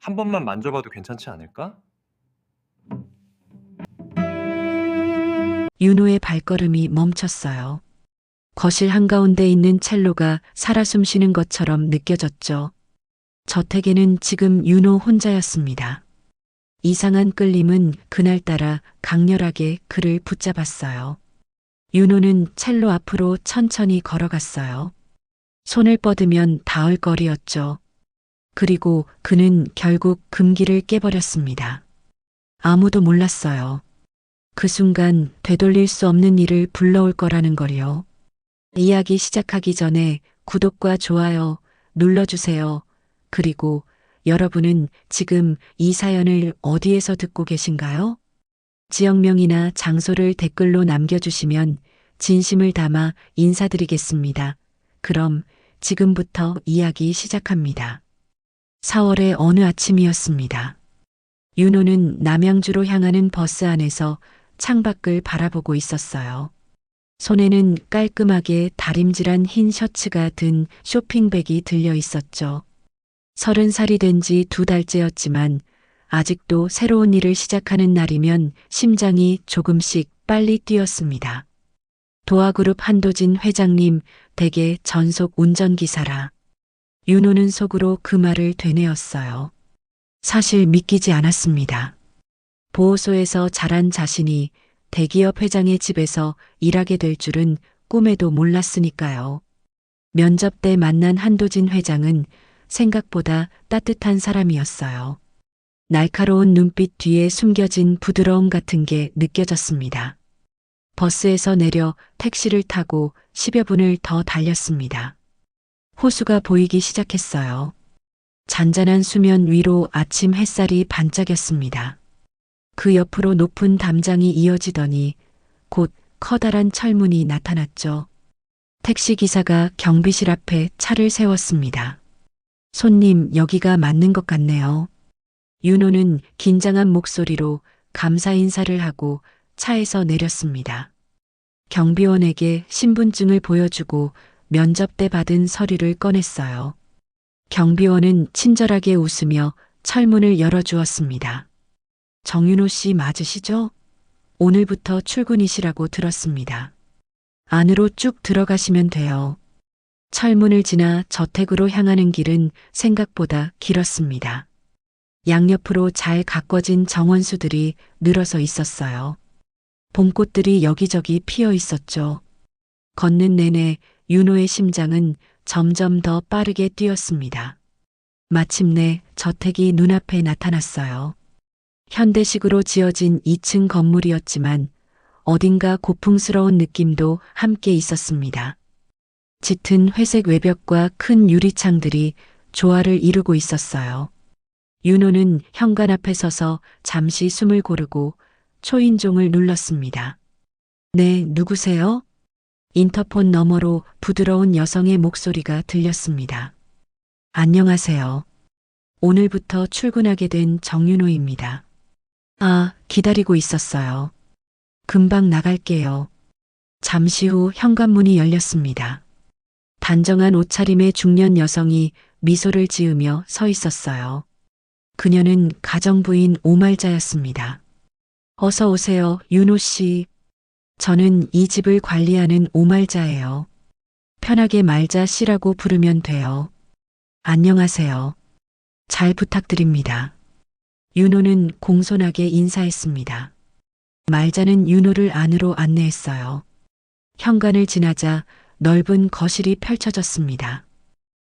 한 번만 만져봐도 괜찮지 않을까? 윤호의 발걸음이 멈췄어요. 거실 한가운데 있는 첼로가 살아 숨쉬는 것처럼 느껴졌죠. 저택에는 지금 윤호 혼자였습니다. 이상한 끌림은 그날따라 강렬하게 그를 붙잡았어요. 윤호는 첼로 앞으로 천천히 걸어갔어요. 손을 뻗으면 닿을 거리였죠. 그리고 그는 결국 금기를 깨버렸습니다. 아무도 몰랐어요. 그 순간 되돌릴 수 없는 일을 불러올 거라는 걸요. 이야기 시작하기 전에 구독과 좋아요 눌러주세요. 그리고 여러분은 지금 이 사연을 어디에서 듣고 계신가요? 지역명이나 장소를 댓글로 남겨주시면 진심을 담아 인사드리겠습니다. 그럼 지금부터 이야기 시작합니다. 4월의 어느 아침이었습니다. 윤호는 남양주로 향하는 버스 안에서 창밖을 바라보고 있었어요. 손에는 깔끔하게 다림질한 흰 셔츠가 든 쇼핑백이 들려 있었죠. 30살이 된 지 2달째였지만 아직도 새로운 일을 시작하는 날이면 심장이 조금씩 빨리 뛰었습니다. 도화그룹 한도진 회장님 댁의 전속 운전기사라. 윤호는 속으로 그 말을 되뇌었어요. 사실 믿기지 않았습니다. 보호소에서 자란 자신이 대기업 회장의 집에서 일하게 될 줄은 꿈에도 몰랐으니까요. 면접 때 만난 한도진 회장은 생각보다 따뜻한 사람이었어요. 날카로운 눈빛 뒤에 숨겨진 부드러움 같은 게 느껴졌습니다. 버스에서 내려 택시를 타고 10여 분을 더 달렸습니다. 호수가 보이기 시작했어요. 잔잔한 수면 위로 아침 햇살이 반짝였습니다. 그 옆으로 높은 담장이 이어지더니 곧 커다란 철문이 나타났죠. 택시기사가 경비실 앞에 차를 세웠습니다. 손님, 여기가 맞는 것 같네요. 윤호는 긴장한 목소리로 감사 인사를 하고 차에서 내렸습니다. 경비원에게 신분증을 보여주고 면접 때 받은 서류를 꺼냈어요. 경비원은 친절하게 웃으며 철문을 열어주었습니다. 정윤호 씨 맞으시죠? 오늘부터 출근이시라고 들었습니다. 안으로 쭉 들어가시면 돼요. 철문을 지나 저택으로 향하는 길은 생각보다 길었습니다. 양옆으로 잘 가꿔진 정원수들이 늘어서 있었어요. 봄꽃들이 여기저기 피어 있었죠. 걷는 내내 윤호의 심장은 점점 더 빠르게 뛰었습니다. 마침내 저택이 눈앞에 나타났어요. 현대식으로 지어진 2층 건물이었지만 어딘가 고풍스러운 느낌도 함께 있었습니다. 짙은 회색 외벽과 큰 유리창들이 조화를 이루고 있었어요. 윤호는 현관 앞에 서서 잠시 숨을 고르고 초인종을 눌렀습니다. 네, 누구세요? 인터폰 너머로 부드러운 여성의 목소리가 들렸습니다. 안녕하세요. 오늘부터 출근하게 된 정윤호입니다. 아, 기다리고 있었어요. 금방 나갈게요. 잠시 후 현관문이 열렸습니다. 단정한 옷차림의 중년 여성이 미소를 지으며 서 있었어요. 그녀는 가정부인 오말자였습니다. 어서 오세요, 윤호 씨. 저는 이 집을 관리하는 오말자예요. 편하게 말자 씨라고 부르면 돼요. 안녕하세요. 잘 부탁드립니다. 윤호는 공손하게 인사했습니다. 말자는 윤호를 안으로 안내했어요. 현관을 지나자 넓은 거실이 펼쳐졌습니다.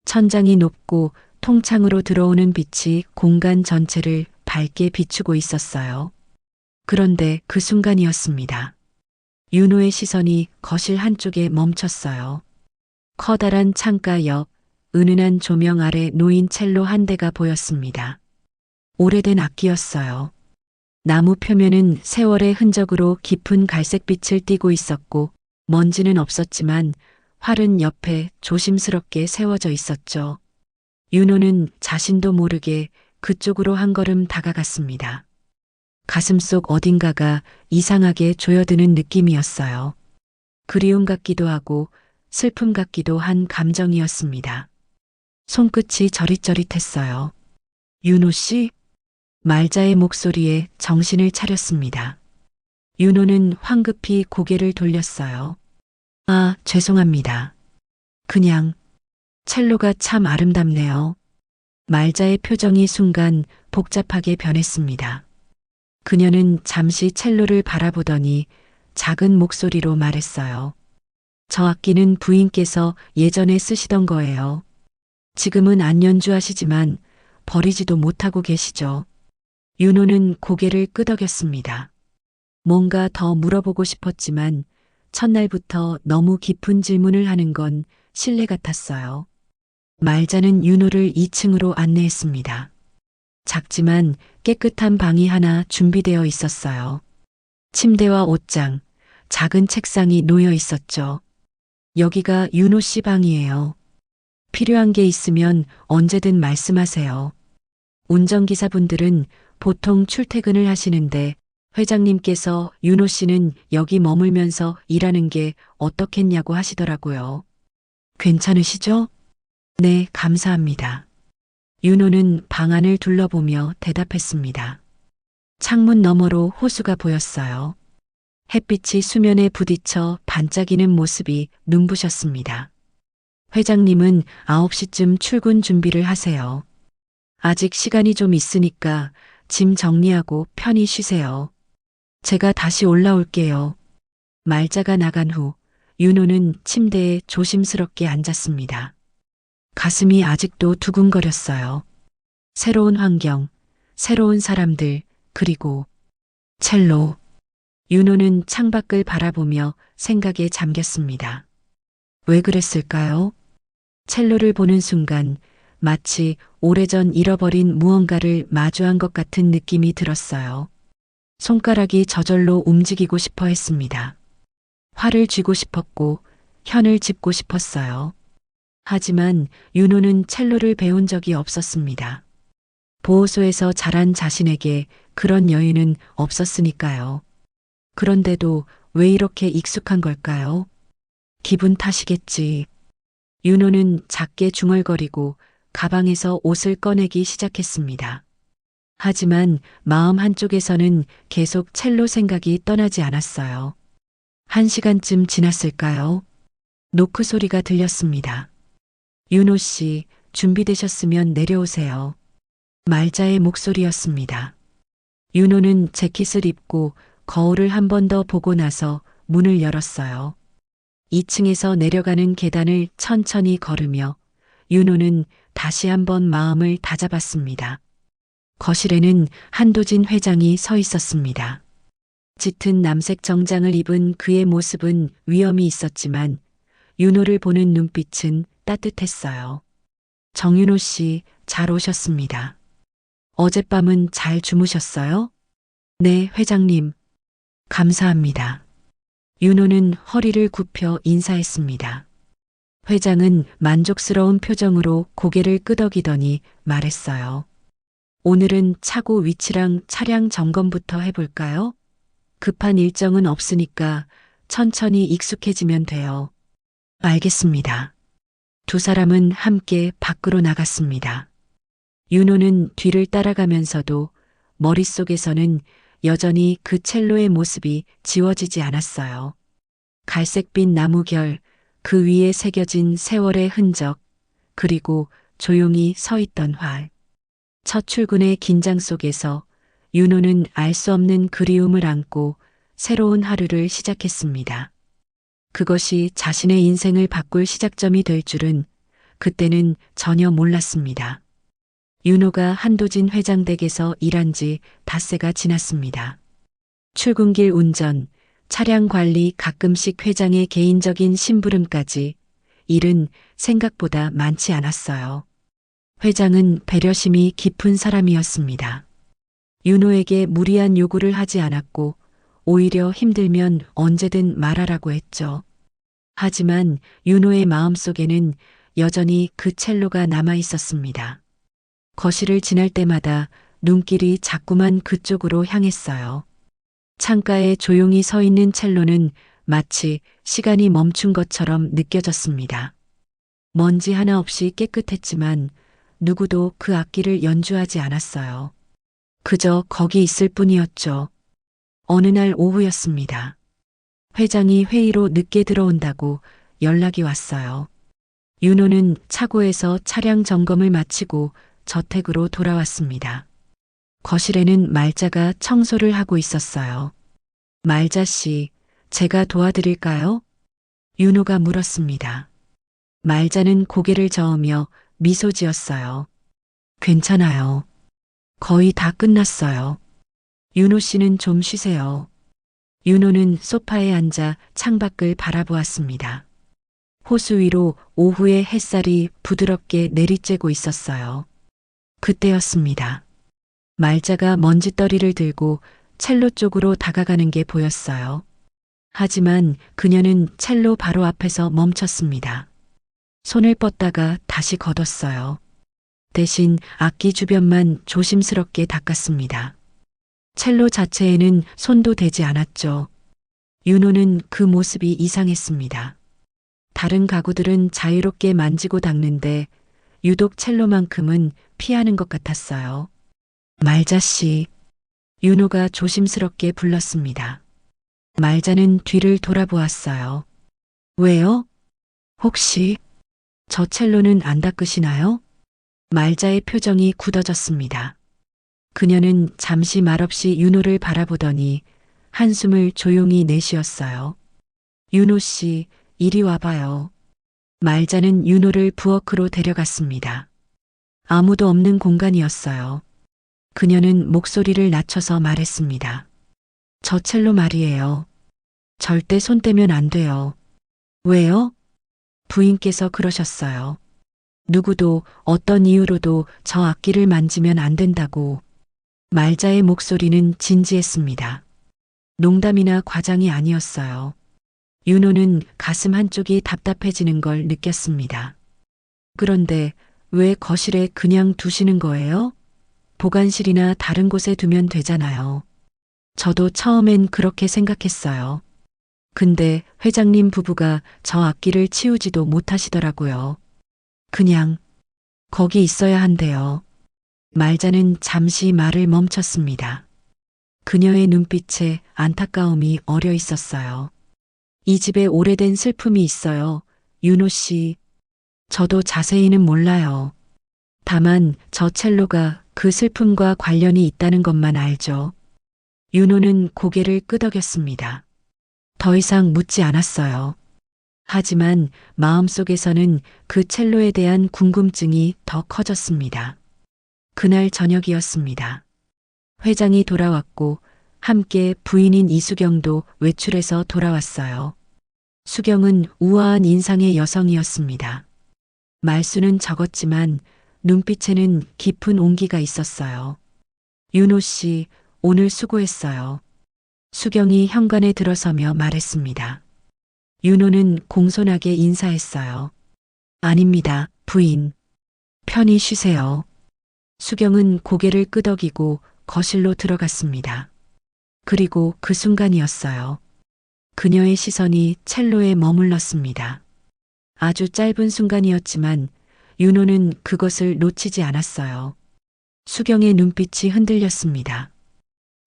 천장이 높고 통창으로 들어오는 빛이 공간 전체를 밝게 비추고 있었어요. 그런데 그 순간이었습니다. 윤호의 시선이 거실 한쪽에 멈췄어요. 커다란 창가 옆 은은한 조명 아래 놓인 첼로 한 대가 보였습니다. 오래된 악기였어요. 나무 표면은 세월의 흔적으로 깊은 갈색빛을 띠고 있었고 먼지는 없었지만 활은 옆에 조심스럽게 세워져 있었죠. 윤호는 자신도 모르게 그쪽으로 한 걸음 다가갔습니다. 가슴속 어딘가가 이상하게 조여드는 느낌이었어요. 그리움 같기도 하고 슬픔 같기도 한 감정이었습니다. 손끝이 저릿저릿했어요. 윤호 씨? 말자의 목소리에 정신을 차렸습니다. 윤호는 황급히 고개를 돌렸어요. 아, 죄송합니다. 그냥 첼로가 참 아름답네요. 말자의 표정이 순간 복잡하게 변했습니다. 그녀는 잠시 첼로를 바라보더니 작은 목소리로 말했어요. 저 악기는 부인께서 예전에 쓰시던 거예요. 지금은 안 연주하시지만 버리지도 못하고 계시죠. 윤호는 고개를 끄덕였습니다. 뭔가 더 물어보고 싶었지만 첫날부터 너무 깊은 질문을 하는 건 실례 같았어요. 말자는 윤호를 2층으로 안내했습니다. 작지만 깨끗한 방이 하나 준비되어 있었어요. 침대와 옷장, 작은 책상이 놓여 있었죠. 여기가 윤호 씨 방이에요. 필요한 게 있으면 언제든 말씀하세요. 운전기사분들은 보통 출퇴근을 하시는데 회장님께서 윤호 씨는 여기 머물면서 일하는 게 어떻겠냐고 하시더라고요. 괜찮으시죠? 네, 감사합니다. 윤호는 방 안을 둘러보며 대답했습니다. 창문 너머로 호수가 보였어요. 햇빛이 수면에 부딪혀 반짝이는 모습이 눈부셨습니다. 회장님은 9시쯤 출근 준비를 하세요. 아직 시간이 좀 있으니까 짐 정리하고 편히 쉬세요. 제가 다시 올라올게요. 말자가 나간 후 윤호는 침대에 조심스럽게 앉았습니다. 가슴이 아직도 두근거렸어요. 새로운 환경, 새로운 사람들, 그리고 첼로. 윤호는 창밖을 바라보며 생각에 잠겼습니다. 왜 그랬을까요? 첼로를 보는 순간 마치 오래전 잃어버린 무언가를 마주한 것 같은 느낌이 들었어요. 손가락이 저절로 움직이고 싶어 했습니다. 활을 쥐고 싶었고 현을 짚고 싶었어요. 하지만 윤호는 첼로를 배운 적이 없었습니다. 보호소에서 자란 자신에게 그런 여유는 없었으니까요. 그런데도 왜 이렇게 익숙한 걸까요? 기분 탓이겠지. 윤호는 작게 중얼거리고 가방에서 옷을 꺼내기 시작했습니다. 하지만 마음 한쪽에서는 계속 첼로 생각이 떠나지 않았어요. 1시간쯤 지났을까요? 노크 소리가 들렸습니다. 윤호 씨, 준비되셨으면 내려오세요. 말자의 목소리였습니다. 윤호는 재킷을 입고 거울을 한 번 더 보고 나서 문을 열었어요. 2층에서 내려가는 계단을 천천히 걸으며 윤호는 다시 한번 마음을 다잡았습니다. 거실에는 한도진 회장이 서 있었습니다. 짙은 남색 정장을 입은 그의 모습은 위엄이 있었지만 윤호를 보는 눈빛은 따뜻했어요. 정윤호 씨, 잘 오셨습니다. 어젯밤은 잘 주무셨어요? 네, 회장님. 감사합니다. 윤호는 허리를 굽혀 인사했습니다. 회장은 만족스러운 표정으로 고개를 끄덕이더니 말했어요. 오늘은 차고 위치랑 차량 점검부터 해볼까요? 급한 일정은 없으니까 천천히 익숙해지면 돼요. 알겠습니다. 두 사람은 함께 밖으로 나갔습니다. 윤호는 뒤를 따라가면서도 머릿속에서는 여전히 그 첼로의 모습이 지워지지 않았어요. 갈색빛 나무결, 그 위에 새겨진 세월의 흔적, 그리고 조용히 서 있던 활. 첫 출근의 긴장 속에서 윤호는 알 수 없는 그리움을 안고 새로운 하루를 시작했습니다. 그것이 자신의 인생을 바꿀 시작점이 될 줄은 그때는 전혀 몰랐습니다. 윤호가 한도진 회장 댁에서 일한 지 닷새가 지났습니다. 출근길 운전, 차량 관리, 가끔씩 회장의 개인적인 심부름까지 일은 생각보다 많지 않았어요. 회장은 배려심이 깊은 사람이었습니다. 윤호에게 무리한 요구를 하지 않았고 오히려 힘들면 언제든 말하라고 했죠. 하지만 윤호의 마음속에는 여전히 그 첼로가 남아 있었습니다. 거실을 지날 때마다 눈길이 자꾸만 그쪽으로 향했어요. 창가에 조용히 서 있는 첼로는 마치 시간이 멈춘 것처럼 느껴졌습니다. 먼지 하나 없이 깨끗했지만 누구도 그 악기를 연주하지 않았어요. 그저 거기 있을 뿐이었죠. 어느 날 오후였습니다. 회장이 회의로 늦게 들어온다고 연락이 왔어요. 윤호는 차고에서 차량 점검을 마치고 저택으로 돌아왔습니다. 거실에는 말자가 청소를 하고 있었어요. 말자 씨, 제가 도와드릴까요? 윤호가 물었습니다. 말자는 고개를 저으며 미소 지었어요. 괜찮아요. 거의 다 끝났어요. 윤호 씨는 좀 쉬세요. 윤호는 소파에 앉아 창밖을 바라보았습니다. 호수 위로 오후의 햇살이 부드럽게 내리쬐고 있었어요. 그때였습니다. 말자가 먼지떨이를 들고 첼로 쪽으로 다가가는 게 보였어요. 하지만 그녀는 첼로 바로 앞에서 멈췄습니다. 손을 뻗다가 다시 걷었어요. 대신 악기 주변만 조심스럽게 닦았습니다. 첼로 자체에는 손도 대지 않았죠. 윤호는 그 모습이 이상했습니다. 다른 가구들은 자유롭게 만지고 닦는데 유독 첼로만큼은 피하는 것 같았어요. 말자 씨, 윤호가 조심스럽게 불렀습니다. 말자는 뒤를 돌아보았어요. 왜요? 혹시 저 첼로는 안 닦으시나요? 말자의 표정이 굳어졌습니다. 그녀는 잠시 말없이 윤호를 바라보더니 한숨을 조용히 내쉬었어요. 윤호 씨, 이리 와봐요. 말자는 윤호를 부엌으로 데려갔습니다. 아무도 없는 공간이었어요. 그녀는 목소리를 낮춰서 말했습니다. 저 첼로 말이에요. 절대 손 떼면 안 돼요. 왜요? 부인께서 그러셨어요. 누구도 어떤 이유로도 저 악기를 만지면 안 된다고. 말자의 목소리는 진지했습니다. 농담이나 과장이 아니었어요. 윤호는 가슴 한쪽이 답답해지는 걸 느꼈습니다. 그런데 왜 거실에 그냥 두시는 거예요? 보관실이나 다른 곳에 두면 되잖아요. 저도 처음엔 그렇게 생각했어요. 근데 회장님 부부가 저 악기를 치우지도 못하시더라고요. 그냥 거기 있어야 한대요. 말자는 잠시 말을 멈췄습니다. 그녀의 눈빛에 안타까움이 어려 있었어요. 이 집에 오래된 슬픔이 있어요. 윤호 씨. 저도 자세히는 몰라요. 다만 저 첼로가 그 슬픔과 관련이 있다는 것만 알죠. 윤호는 고개를 끄덕였습니다. 더 이상 묻지 않았어요. 하지만 마음속에서는 그 첼로에 대한 궁금증이 더 커졌습니다. 그날 저녁이었습니다. 회장이 돌아왔고 함께 부인인 이수경도 외출해서 돌아왔어요. 수경은 우아한 인상의 여성이었습니다. 말수는 적었지만 눈빛에는 깊은 온기가 있었어요. 윤호 씨, 오늘 수고했어요. 수경이 현관에 들어서며 말했습니다. 윤호는 공손하게 인사했어요. 아닙니다, 부인. 편히 쉬세요. 수경은 고개를 끄덕이고 거실로 들어갔습니다. 그리고 그 순간이었어요. 그녀의 시선이 첼로에 머물렀습니다. 아주 짧은 순간이었지만 윤호는 그것을 놓치지 않았어요. 수경의 눈빛이 흔들렸습니다.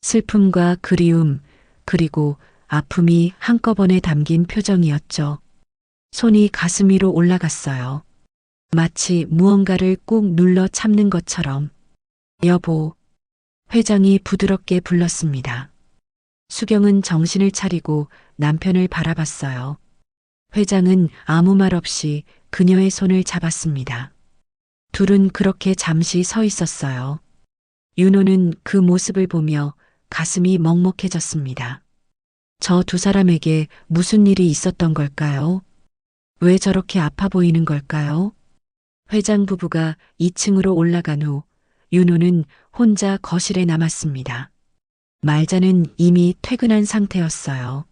슬픔과 그리움, 그리고 아픔이 한꺼번에 담긴 표정이었죠. 손이 가슴 위로 올라갔어요. 마치 무언가를 꾹 눌러 참는 것처럼. 여보, 회장이 부드럽게 불렀습니다. 수경은 정신을 차리고 남편을 바라봤어요. 회장은 아무 말 없이 그녀의 손을 잡았습니다. 둘은 그렇게 잠시 서 있었어요. 윤호는 그 모습을 보며 가슴이 먹먹해졌습니다. 저 두 사람에게 무슨 일이 있었던 걸까요? 왜 저렇게 아파 보이는 걸까요? 회장 부부가 2층으로 올라간 후 윤호는 혼자 거실에 남았습니다. 말자는 이미 퇴근한 상태였어요.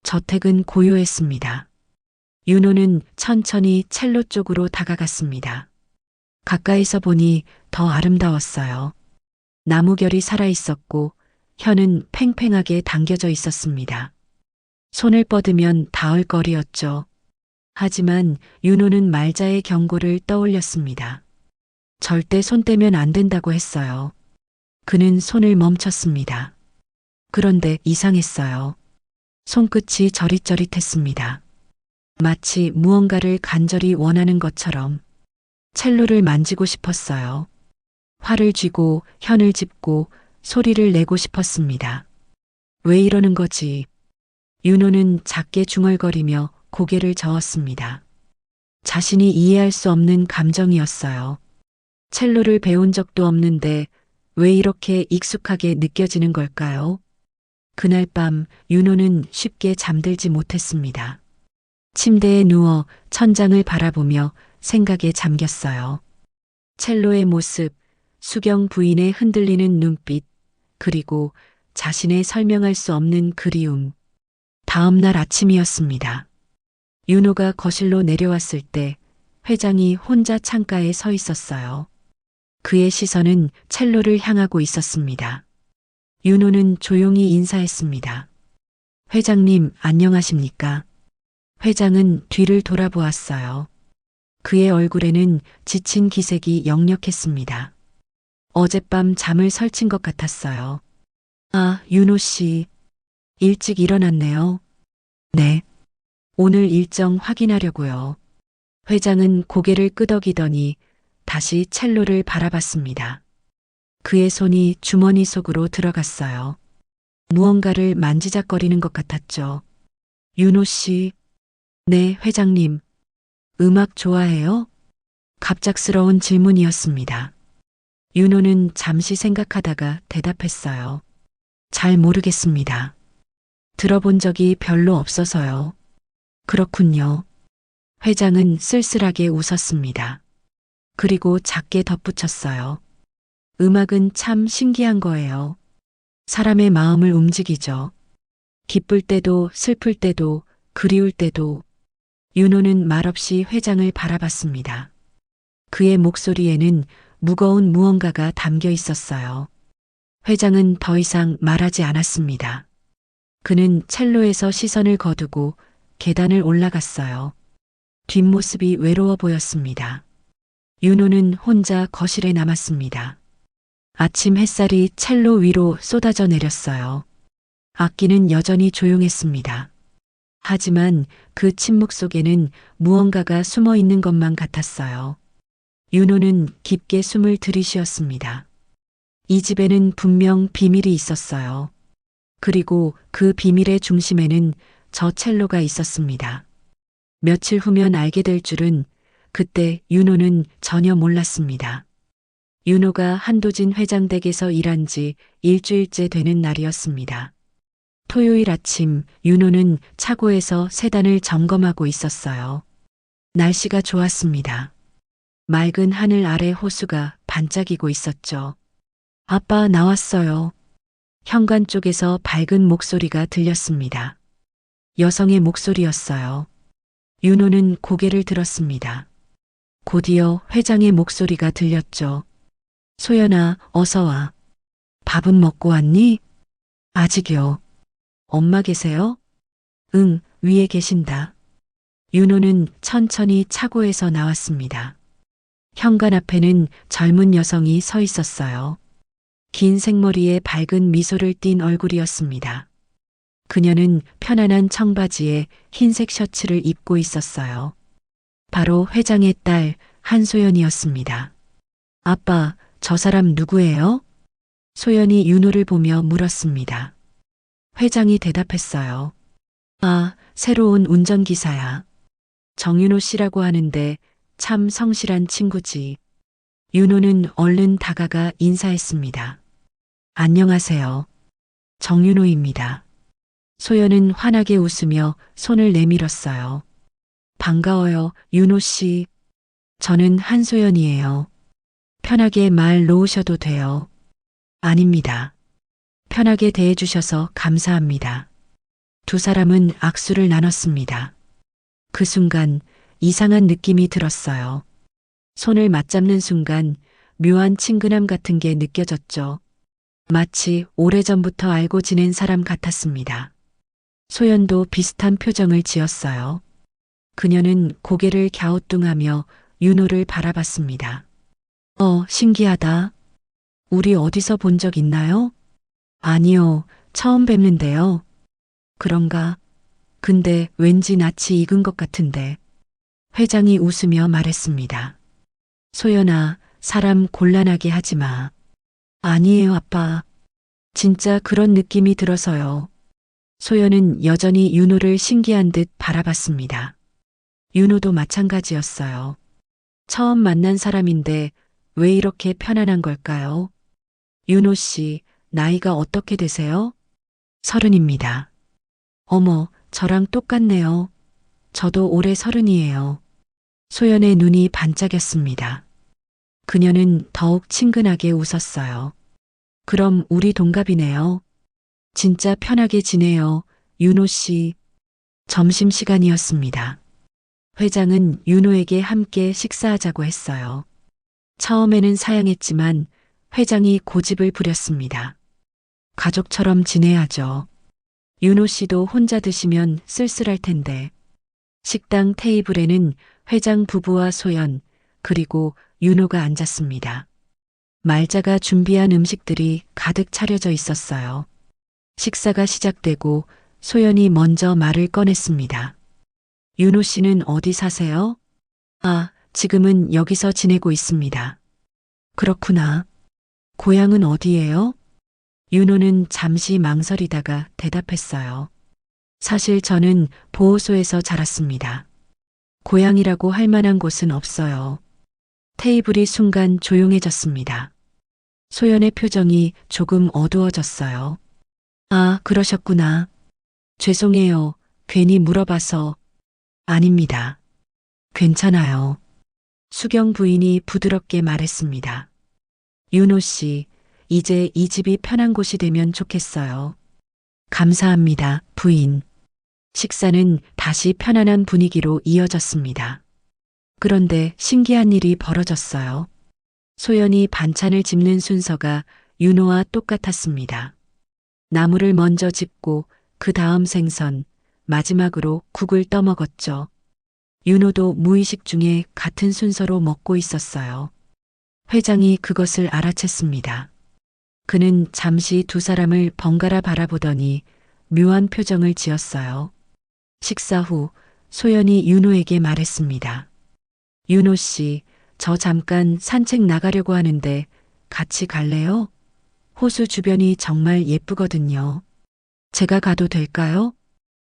저택은 고요했습니다. 윤호는 천천히 첼로 쪽으로 다가갔습니다. 가까이서 보니 더 아름다웠어요. 나무결이 살아있었고 혀는 팽팽하게 당겨져 있었습니다. 손을 뻗으면 닿을 거리였죠. 하지만 윤호는 말자의 경고를 떠올렸습니다. 절대 손 떼면 안 된다고 했어요. 그는 손을 멈췄습니다. 그런데 이상했어요. 손끝이 저릿저릿했습니다. 마치 무언가를 간절히 원하는 것처럼 첼로를 만지고 싶었어요. 활을 쥐고 현을 짚고 소리를 내고 싶었습니다. 왜 이러는 거지? 윤호는 작게 중얼거리며 고개를 저었습니다. 자신이 이해할 수 없는 감정이었어요. 첼로를 배운 적도 없는데 왜 이렇게 익숙하게 느껴지는 걸까요? 그날 밤 윤호는 쉽게 잠들지 못했습니다. 침대에 누워 천장을 바라보며 생각에 잠겼어요. 첼로의 모습, 수경 부인의 흔들리는 눈빛, 그리고 자신의 설명할 수 없는 그리움. 다음 날 아침이었습니다. 윤호가 거실로 내려왔을 때 회장이 혼자 창가에 서 있었어요. 그의 시선은 첼로를 향하고 있었습니다. 윤호는 조용히 인사했습니다. 회장님, 안녕하십니까? 회장은 뒤를 돌아보았어요. 그의 얼굴에는 지친 기색이 역력했습니다. 어젯밤 잠을 설친 것 같았어요. 아, 윤호 씨. 일찍 일어났네요. 네. 오늘 일정 확인하려고요. 회장은 고개를 끄덕이더니 다시 첼로를 바라봤습니다. 그의 손이 주머니 속으로 들어갔어요. 무언가를 만지작거리는 것 같았죠. 윤호 씨. 네, 회장님. 음악 좋아해요? 갑작스러운 질문이었습니다. 윤호는 잠시 생각하다가 대답했어요. 잘 모르겠습니다. 들어본 적이 별로 없어서요. 그렇군요. 회장은 쓸쓸하게 웃었습니다. 그리고 작게 덧붙였어요. 음악은 참 신기한 거예요. 사람의 마음을 움직이죠. 기쁠 때도 슬플 때도 그리울 때도. 윤호는 말없이 회장을 바라봤습니다. 그의 목소리에는 무거운 무언가가 담겨 있었어요. 회장은 더 이상 말하지 않았습니다. 그는 첼로에서 시선을 거두고 계단을 올라갔어요. 뒷모습이 외로워 보였습니다. 윤호는 혼자 거실에 남았습니다. 아침 햇살이 첼로 위로 쏟아져 내렸어요. 악기는 여전히 조용했습니다. 하지만 그 침묵 속에는 무언가가 숨어 있는 것만 같았어요. 윤호는 깊게 숨을 들이쉬었습니다. 이 집에는 분명 비밀이 있었어요. 그리고 그 비밀의 중심에는 저 첼로가 있었습니다. 며칠 후면 알게 될 줄은 그때 윤호는 전혀 몰랐습니다. 윤호가 한도진 회장 댁에서 일한 지 일주일째 되는 날이었습니다. 토요일 아침 윤호는 차고에서 세단을 점검하고 있었어요. 날씨가 좋았습니다. 맑은 하늘 아래 호수가 반짝이고 있었죠. 아빠 나왔어요. 현관 쪽에서 밝은 목소리가 들렸습니다. 여성의 목소리였어요. 윤호는 고개를 들었습니다. 곧이어 회장의 목소리가 들렸죠. 소연아, 어서 와. 밥은 먹고 왔니? 아직요. 엄마 계세요? 응, 위에 계신다. 윤호는 천천히 차고에서 나왔습니다. 현관 앞에는 젊은 여성이 서 있었어요. 긴 생머리에 밝은 미소를 띤 얼굴이었습니다. 그녀는 편안한 청바지에 흰색 셔츠를 입고 있었어요. 바로 회장의 딸 한소연이었습니다. 아빠, 저 사람 누구예요? 소연이 윤호를 보며 물었습니다. 회장이 대답했어요. 아, 새로운 운전기사야. 정윤호 씨라고 하는데 참 성실한 친구지. 윤호는 얼른 다가가 인사했습니다. 안녕하세요. 정윤호입니다. 소연은 환하게 웃으며 손을 내밀었어요. 반가워요, 윤호 씨. 저는 한소연이에요. 편하게 말 놓으셔도 돼요. 아닙니다. 편하게 대해주셔서 감사합니다. 두 사람은 악수를 나눴습니다. 그 순간 이상한 느낌이 들었어요. 손을 맞잡는 순간 묘한 친근함 같은 게 느껴졌죠. 마치 오래전부터 알고 지낸 사람 같았습니다. 소연도 비슷한 표정을 지었어요. 그녀는 고개를 갸우뚱하며 윤호를 바라봤습니다. 신기하다. 우리 어디서 본 적 있나요? 아니요, 처음 뵙는데요. 그런가? 근데 왠지 낯이 익은 것 같은데. 회장이 웃으며 말했습니다. 소연아, 사람 곤란하게 하지 마. 아니에요, 아빠. 진짜 그런 느낌이 들어서요. 소연은 여전히 윤호를 신기한 듯 바라봤습니다. 윤호도 마찬가지였어요. 처음 만난 사람인데 왜 이렇게 편안한 걸까요? 윤호 씨, 나이가 어떻게 되세요? 30입니다. 어머, 저랑 똑같네요. 저도 올해 30이에요. 소연의 눈이 반짝였습니다. 그녀는 더욱 친근하게 웃었어요. 그럼 우리 동갑이네요. 진짜 편하게 지내요. 윤호 씨. 점심시간이었습니다. 회장은 윤호에게 함께 식사하자고 했어요. 처음에는 사양했지만 회장이 고집을 부렸습니다. 가족처럼 지내야죠. 윤호 씨도 혼자 드시면 쓸쓸할 텐데. 식당 테이블에는 회장 부부와 소연, 그리고 윤호가 앉았습니다. 말자가 준비한 음식들이 가득 차려져 있었어요. 식사가 시작되고 소연이 먼저 말을 꺼냈습니다. 윤호 씨는 어디 사세요? 아, 지금은 여기서 지내고 있습니다. 그렇구나. 고향은 어디예요? 윤호는 잠시 망설이다가 대답했어요. 사실 저는 보호소에서 자랐습니다. 고향이라고 할 만한 곳은 없어요. 테이블이 순간 조용해졌습니다. 소연의 표정이 조금 어두워졌어요. 아, 그러셨구나. 죄송해요. 괜히 물어봐서. 아닙니다. 괜찮아요. 수경 부인이 부드럽게 말했습니다. 윤호 씨, 이제 이 집이 편한 곳이 되면 좋겠어요. 감사합니다, 부인. 식사는 다시 편안한 분위기로 이어졌습니다. 그런데 신기한 일이 벌어졌어요. 소연이 반찬을 집는 순서가 윤호와 똑같았습니다. 나물을 먼저 집고 그 다음 생선, 마지막으로 국을 떠먹었죠. 윤호도 무의식 중에 같은 순서로 먹고 있었어요. 회장이 그것을 알아챘습니다. 그는 잠시 두 사람을 번갈아 바라보더니 묘한 표정을 지었어요. 식사 후 소연이 윤호에게 말했습니다. 윤호 씨, 저 잠깐 산책 나가려고 하는데 같이 갈래요? 호수 주변이 정말 예쁘거든요. 제가 가도 될까요?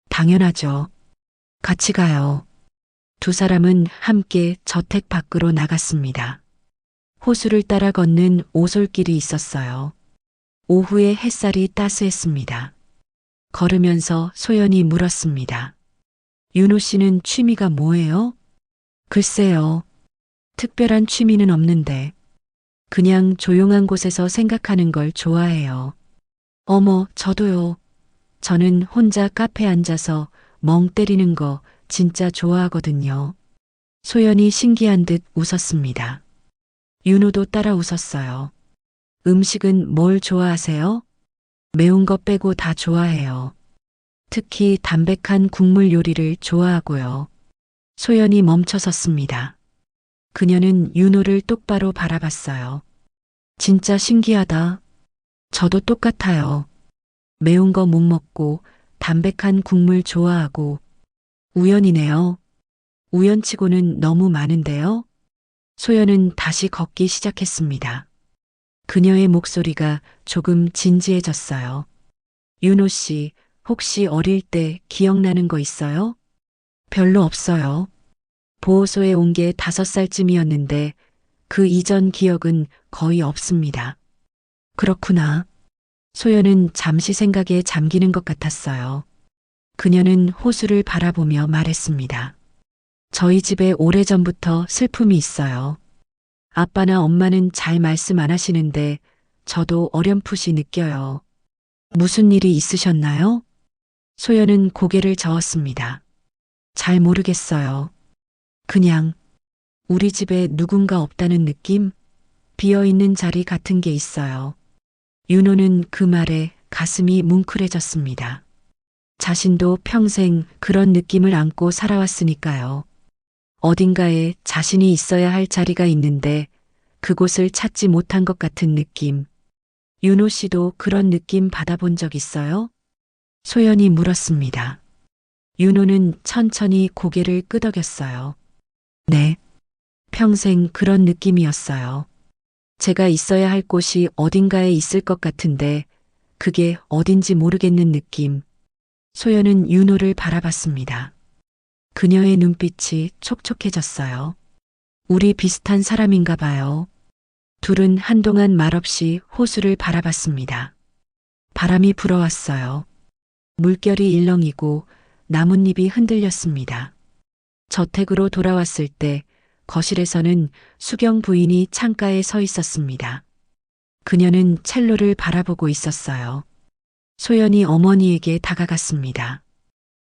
당연하죠. 같이 가요. 두 사람은 함께 저택 밖으로 나갔습니다. 호수를 따라 걷는 오솔길이 있었어요. 오후에 햇살이 따스했습니다. 걸으면서 소연이 물었습니다. 윤호 씨는 취미가 뭐예요? 글쎄요. 특별한 취미는 없는데 그냥 조용한 곳에서 생각하는 걸 좋아해요. 어머, 저도요. 저는 혼자 카페에 앉아서 멍 때리는 거 진짜 좋아하거든요. 소연이 신기한 듯 웃었습니다. 윤호도 따라 웃었어요. 음식은 뭘 좋아하세요? 매운 거 빼고 다 좋아해요. 특히 담백한 국물 요리를 좋아하고요. 소연이 멈춰섰습니다. 그녀는 윤호를 똑바로 바라봤어요. 진짜 신기하다. 저도 똑같아요. 매운 거 못 먹고 담백한 국물 좋아하고 우연이네요. 우연치고는 너무 많은데요. 소연은 다시 걷기 시작했습니다. 그녀의 목소리가 조금 진지해졌어요. 윤호 씨, 혹시 어릴 때 기억나는 거 있어요? 별로 없어요. 보호소에 온 게 5살쯤이었는데 그 이전 기억은 거의 없습니다. 그렇구나. 소연은 잠시 생각에 잠기는 것 같았어요. 그녀는 호수를 바라보며 말했습니다. 저희 집에 오래전부터 슬픔이 있어요. 아빠나 엄마는 잘 말씀 안 하시는데 저도 어렴풋이 느껴요. 무슨 일이 있으셨나요? 소연은 고개를 저었습니다. 잘 모르겠어요. 그냥 우리 집에 누군가 없다는 느낌? 비어있는 자리 같은 게 있어요. 윤호는 그 말에 가슴이 뭉클해졌습니다. 자신도 평생 그런 느낌을 안고 살아왔으니까요. 어딘가에 자신이 있어야 할 자리가 있는데 그곳을 찾지 못한 것 같은 느낌. 윤호 씨도 그런 느낌 받아본 적 있어요? 소연이 물었습니다. 윤호는 천천히 고개를 끄덕였어요. 네. 평생 그런 느낌이었어요. 제가 있어야 할 곳이 어딘가에 있을 것 같은데 그게 어딘지 모르겠는 느낌. 소연은 윤호를 바라봤습니다. 그녀의 눈빛이 촉촉해졌어요. 우리 비슷한 사람인가 봐요. 둘은 한동안 말없이 호수를 바라봤습니다. 바람이 불어왔어요. 물결이 일렁이고 나뭇잎이 흔들렸습니다. 저택으로 돌아왔을 때 거실에서는 수경 부인이 창가에 서 있었습니다. 그녀는 첼로를 바라보고 있었어요. 소연이 어머니에게 다가갔습니다.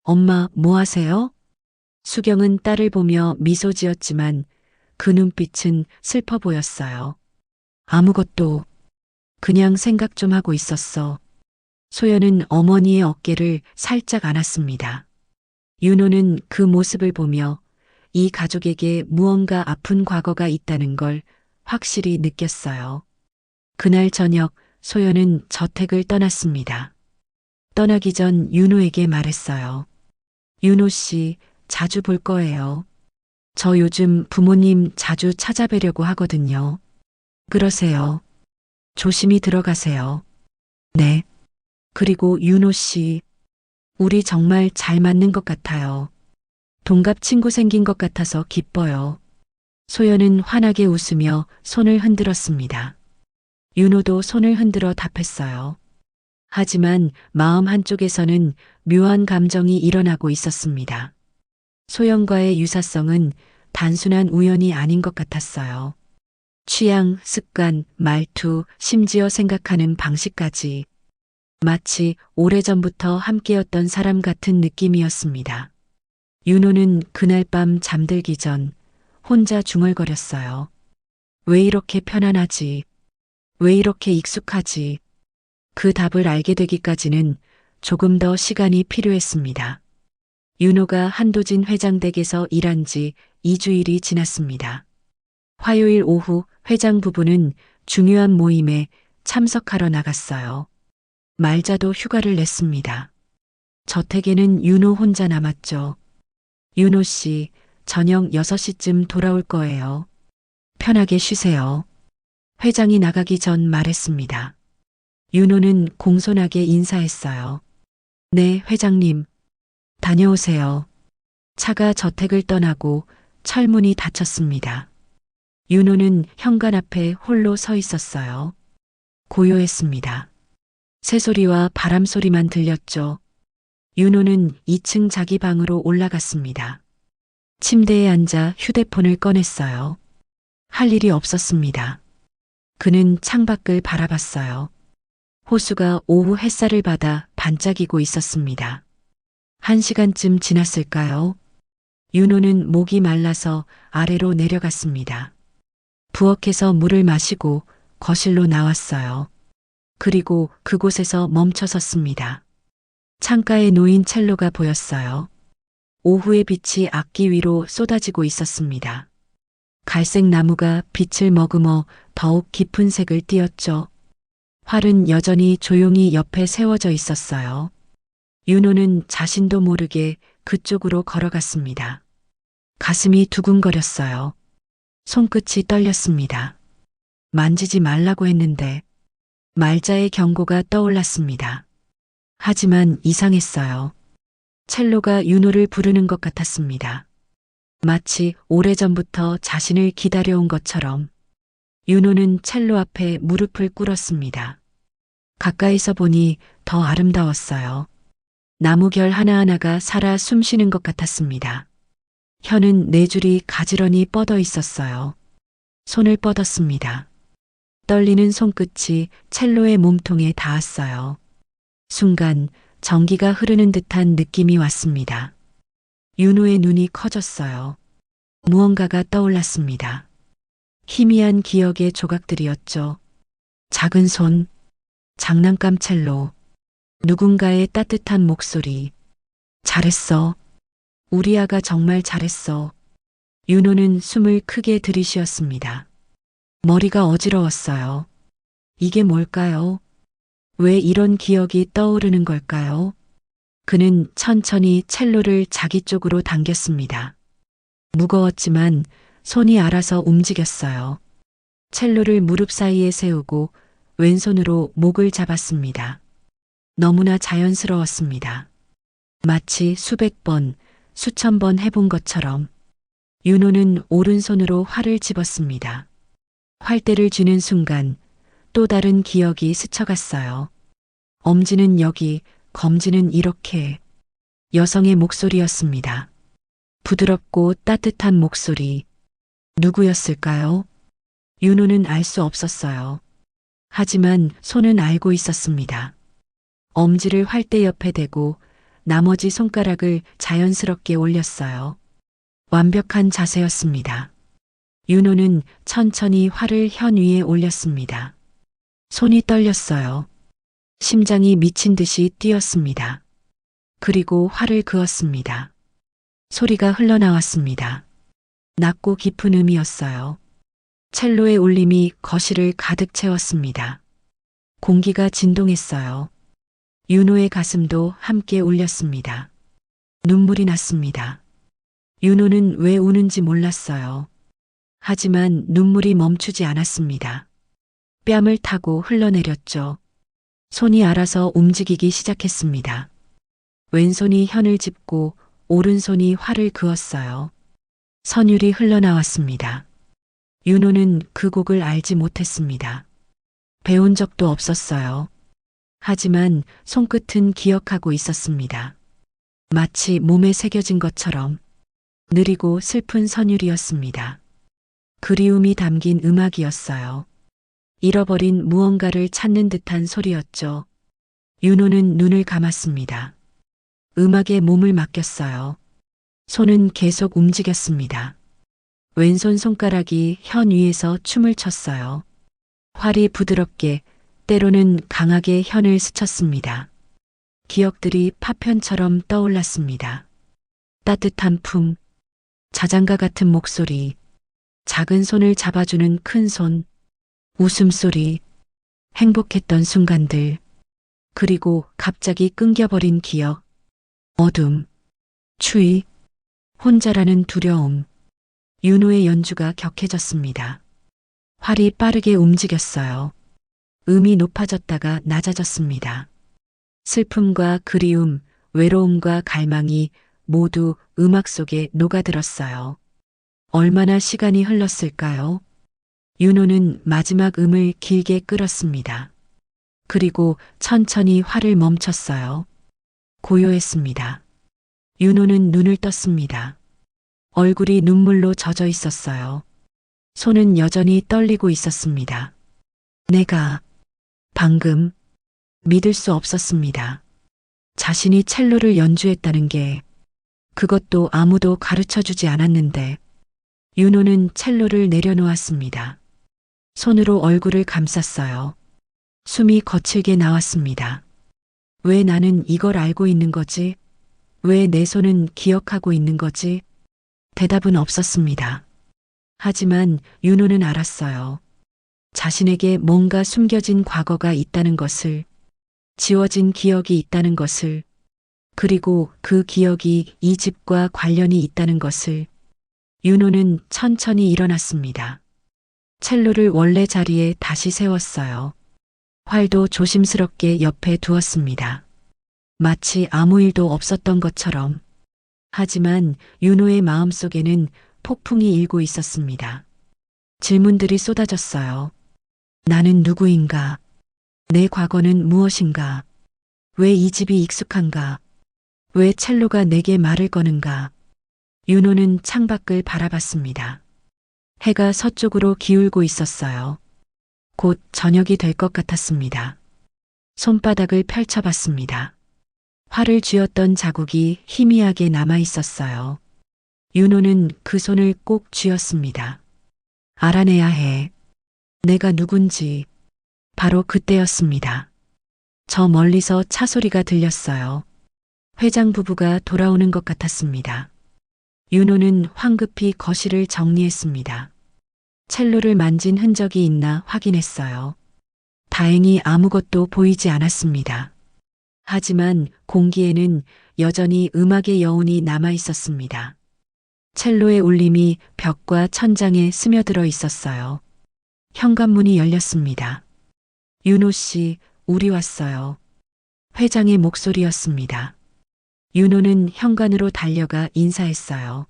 엄마, 뭐 하세요? 수경은 딸을 보며 미소 지었지만 그 눈빛은 슬퍼 보였어요. 아무것도, 그냥 생각 좀 하고 있었어. 소연은 어머니의 어깨를 살짝 안았습니다. 윤호는 그 모습을 보며 이 가족에게 무언가 아픈 과거가 있다는 걸 확실히 느꼈어요. 그날 저녁 소연은 저택을 떠났습니다. 떠나기 전 윤호에게 말했어요. 윤호 씨, 자주 볼 거예요. 저 요즘 부모님 자주 찾아뵈려고 하거든요. 그러세요. 조심히 들어가세요. 네. 그리고 윤호 씨, 우리 정말 잘 맞는 것 같아요. 동갑 친구 생긴 것 같아서 기뻐요. 소연은 환하게 웃으며 손을 흔들었습니다. 윤호도 손을 흔들어 답했어요. 하지만 마음 한쪽에서는 묘한 감정이 일어나고 있었습니다. 소연과의 유사성은 단순한 우연이 아닌 것 같았어요. 취향, 습관, 말투, 심지어 생각하는 방식까지 마치 오래전부터 함께였던 사람 같은 느낌이었습니다. 윤호는 그날 밤 잠들기 전 혼자 중얼거렸어요. 왜 이렇게 편안하지? 왜 이렇게 익숙하지? 그 답을 알게 되기까지는 조금 더 시간이 필요했습니다. 윤호가 한도진 회장 댁에서 일한 지 2주일이 지났습니다. 화요일 오후 회장 부부는 중요한 모임에 참석하러 나갔어요. 말자도 휴가를 냈습니다. 저택에는 윤호 혼자 남았죠. 윤호 씨, 저녁 6시쯤 돌아올 거예요. 편하게 쉬세요. 회장이 나가기 전 말했습니다. 윤호는 공손하게 인사했어요. 네, 회장님. 다녀오세요. 차가 저택을 떠나고 철문이 닫혔습니다. 윤호는 현관 앞에 홀로 서 있었어요. 고요했습니다. 새소리와 바람소리만 들렸죠. 윤호는 2층 자기 방으로 올라갔습니다. 침대에 앉아 휴대폰을 꺼냈어요. 할 일이 없었습니다. 그는 창밖을 바라봤어요. 호수가 오후 햇살을 받아 반짝이고 있었습니다. 1시간쯤 지났을까요? 윤호는 목이 말라서 아래로 내려갔습니다. 부엌에서 물을 마시고 거실로 나왔어요. 그리고 그곳에서 멈춰 섰습니다. 창가에 놓인 첼로가 보였어요. 오후의 빛이 악기 위로 쏟아지고 있었습니다. 갈색 나무가 빛을 머금어 더욱 깊은 색을 띠었죠. 활은 여전히 조용히 옆에 세워져 있었어요. 윤호는 자신도 모르게 그쪽으로 걸어갔습니다. 가슴이 두근거렸어요. 손끝이 떨렸습니다. 만지지 말라고 했는데 말자의 경고가 떠올랐습니다. 하지만 이상했어요. 첼로가 윤호를 부르는 것 같았습니다. 마치 오래전부터 자신을 기다려온 것처럼. 윤호는 첼로 앞에 무릎을 꿇었습니다. 가까이서 보니 더 아름다웠어요. 나무결 하나하나가 살아 숨쉬는 것 같았습니다. 혀는 네 줄이 가지런히 뻗어 있었어요. 손을 뻗었습니다. 떨리는 손끝이 첼로의 몸통에 닿았어요. 순간 전기가 흐르는 듯한 느낌이 왔습니다. 윤호의 눈이 커졌어요. 무언가가 떠올랐습니다. 희미한 기억의 조각들이었죠. 작은 손, 장난감 첼로, 누군가의 따뜻한 목소리. 잘했어. 우리 아가 정말 잘했어. 윤호는 숨을 크게 들이쉬었습니다. 머리가 어지러웠어요. 이게 뭘까요? 왜 이런 기억이 떠오르는 걸까요? 그는 천천히 첼로를 자기 쪽으로 당겼습니다. 무거웠지만 손이 알아서 움직였어요. 첼로를 무릎 사이에 세우고 왼손으로 목을 잡았습니다. 너무나 자연스러웠습니다. 마치 수백 번, 수천 번 해본 것처럼. 윤호는 오른손으로 활을 집었습니다. 활대를 쥐는 순간 또 다른 기억이 스쳐갔어요. 엄지는 여기, 검지는 이렇게. 여성의 목소리였습니다. 부드럽고 따뜻한 목소리. 누구였을까요? 윤호는 알 수 없었어요. 하지만 손은 알고 있었습니다. 엄지를 활대 옆에 대고 나머지 손가락을 자연스럽게 올렸어요. 완벽한 자세였습니다. 윤호는 천천히 활을 현 위에 올렸습니다. 손이 떨렸어요. 심장이 미친 듯이 뛰었습니다. 그리고 활을 그었습니다. 소리가 흘러나왔습니다. 낮고 깊은 음이었어요. 첼로의 울림이 거실을 가득 채웠습니다. 공기가 진동했어요. 윤호의 가슴도 함께 울렸습니다. 눈물이 났습니다. 윤호는 왜 우는지 몰랐어요. 하지만 눈물이 멈추지 않았습니다. 뺨을 타고 흘러내렸죠. 손이 알아서 움직이기 시작했습니다. 왼손이 현을 짚고 오른손이 활을 그었어요. 선율이 흘러나왔습니다. 윤호는 그 곡을 알지 못했습니다. 배운 적도 없었어요. 하지만 손끝은 기억하고 있었습니다. 마치 몸에 새겨진 것처럼 느리고 슬픈 선율이었습니다. 그리움이 담긴 음악이었어요. 잃어버린 무언가를 찾는 듯한 소리였죠. 윤호는 눈을 감았습니다. 음악에 몸을 맡겼어요. 손은 계속 움직였습니다. 왼손 손가락이 현 위에서 춤을 췄어요. 활이 부드럽게, 때로는 강하게 현을 스쳤습니다. 기억들이 파편처럼 떠올랐습니다. 따뜻한 품, 자장가 같은 목소리, 작은 손을 잡아주는 큰 손, 웃음소리, 행복했던 순간들, 그리고 갑자기 끊겨버린 기억, 어둠, 추위, 혼자라는 두려움. 윤호의 연주가 격해졌습니다. 활이 빠르게 움직였어요. 음이 높아졌다가 낮아졌습니다. 슬픔과 그리움, 외로움과 갈망이 모두 음악 속에 녹아들었어요. 얼마나 시간이 흘렀을까요? 윤호는 마지막 음을 길게 끌었습니다. 그리고 천천히 활을 멈췄어요. 고요했습니다. 윤호는 눈을 떴습니다. 얼굴이 눈물로 젖어 있었어요. 손은 여전히 떨리고 있었습니다. 내가 방금 믿을 수 없었습니다. 자신이 첼로를 연주했다는 게 그것도 아무도 가르쳐 주지 않았는데. 윤호는 첼로를 내려놓았습니다. 손으로 얼굴을 감쌌어요. 숨이 거칠게 나왔습니다. 왜 나는 이걸 알고 있는 거지? 왜 내 손은 기억하고 있는 거지? 대답은 없었습니다. 하지만 윤호는 알았어요. 자신에게 뭔가 숨겨진 과거가 있다는 것을, 지워진 기억이 있다는 것을, 그리고 그 기억이 이 집과 관련이 있다는 것을. 윤호는 천천히 일어났습니다. 첼로를 원래 자리에 다시 세웠어요. 활도 조심스럽게 옆에 두었습니다. 마치 아무 일도 없었던 것처럼. 하지만 윤호의 마음속에는 폭풍이 일고 있었습니다. 질문들이 쏟아졌어요. 나는 누구인가? 내 과거는 무엇인가? 왜 이 집이 익숙한가? 왜 첼로가 내게 말을 거는가? 윤호는 창밖을 바라봤습니다. 해가 서쪽으로 기울고 있었어요. 곧 저녁이 될 것 같았습니다. 손바닥을 펼쳐봤습니다. 활을 쥐었던 자국이 희미하게 남아 있었어요. 윤호는 그 손을 꼭 쥐었습니다. 알아내야 해. 내가 누군지. 바로 그때였습니다. 저 멀리서 차 소리가 들렸어요. 회장 부부가 돌아오는 것 같았습니다. 윤호는 황급히 거실을 정리했습니다. 첼로를 만진 흔적이 있나 확인했어요. 다행히 아무것도 보이지 않았습니다. 하지만 공기에는 여전히 음악의 여운이 남아 있었습니다. 첼로의 울림이 벽과 천장에 스며들어 있었어요. 현관문이 열렸습니다. 윤호 씨, 우리 왔어요. 회장의 목소리였습니다. 윤호는 현관으로 달려가 인사했어요.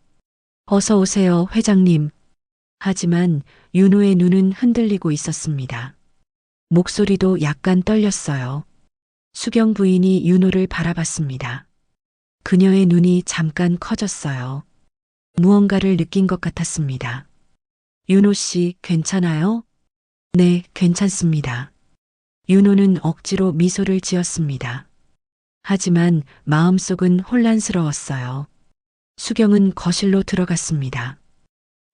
어서 오세요, 회장님. 하지만 윤호의 눈은 흔들리고 있었습니다. 목소리도 약간 떨렸어요. 수경 부인이 윤호를 바라봤습니다. 그녀의 눈이 잠깐 커졌어요. 무언가를 느낀 것 같았습니다. 윤호 씨, 괜찮아요? 네, 괜찮습니다. 윤호는 억지로 미소를 지었습니다. 하지만 마음속은 혼란스러웠어요. 수경은 거실로 들어갔습니다.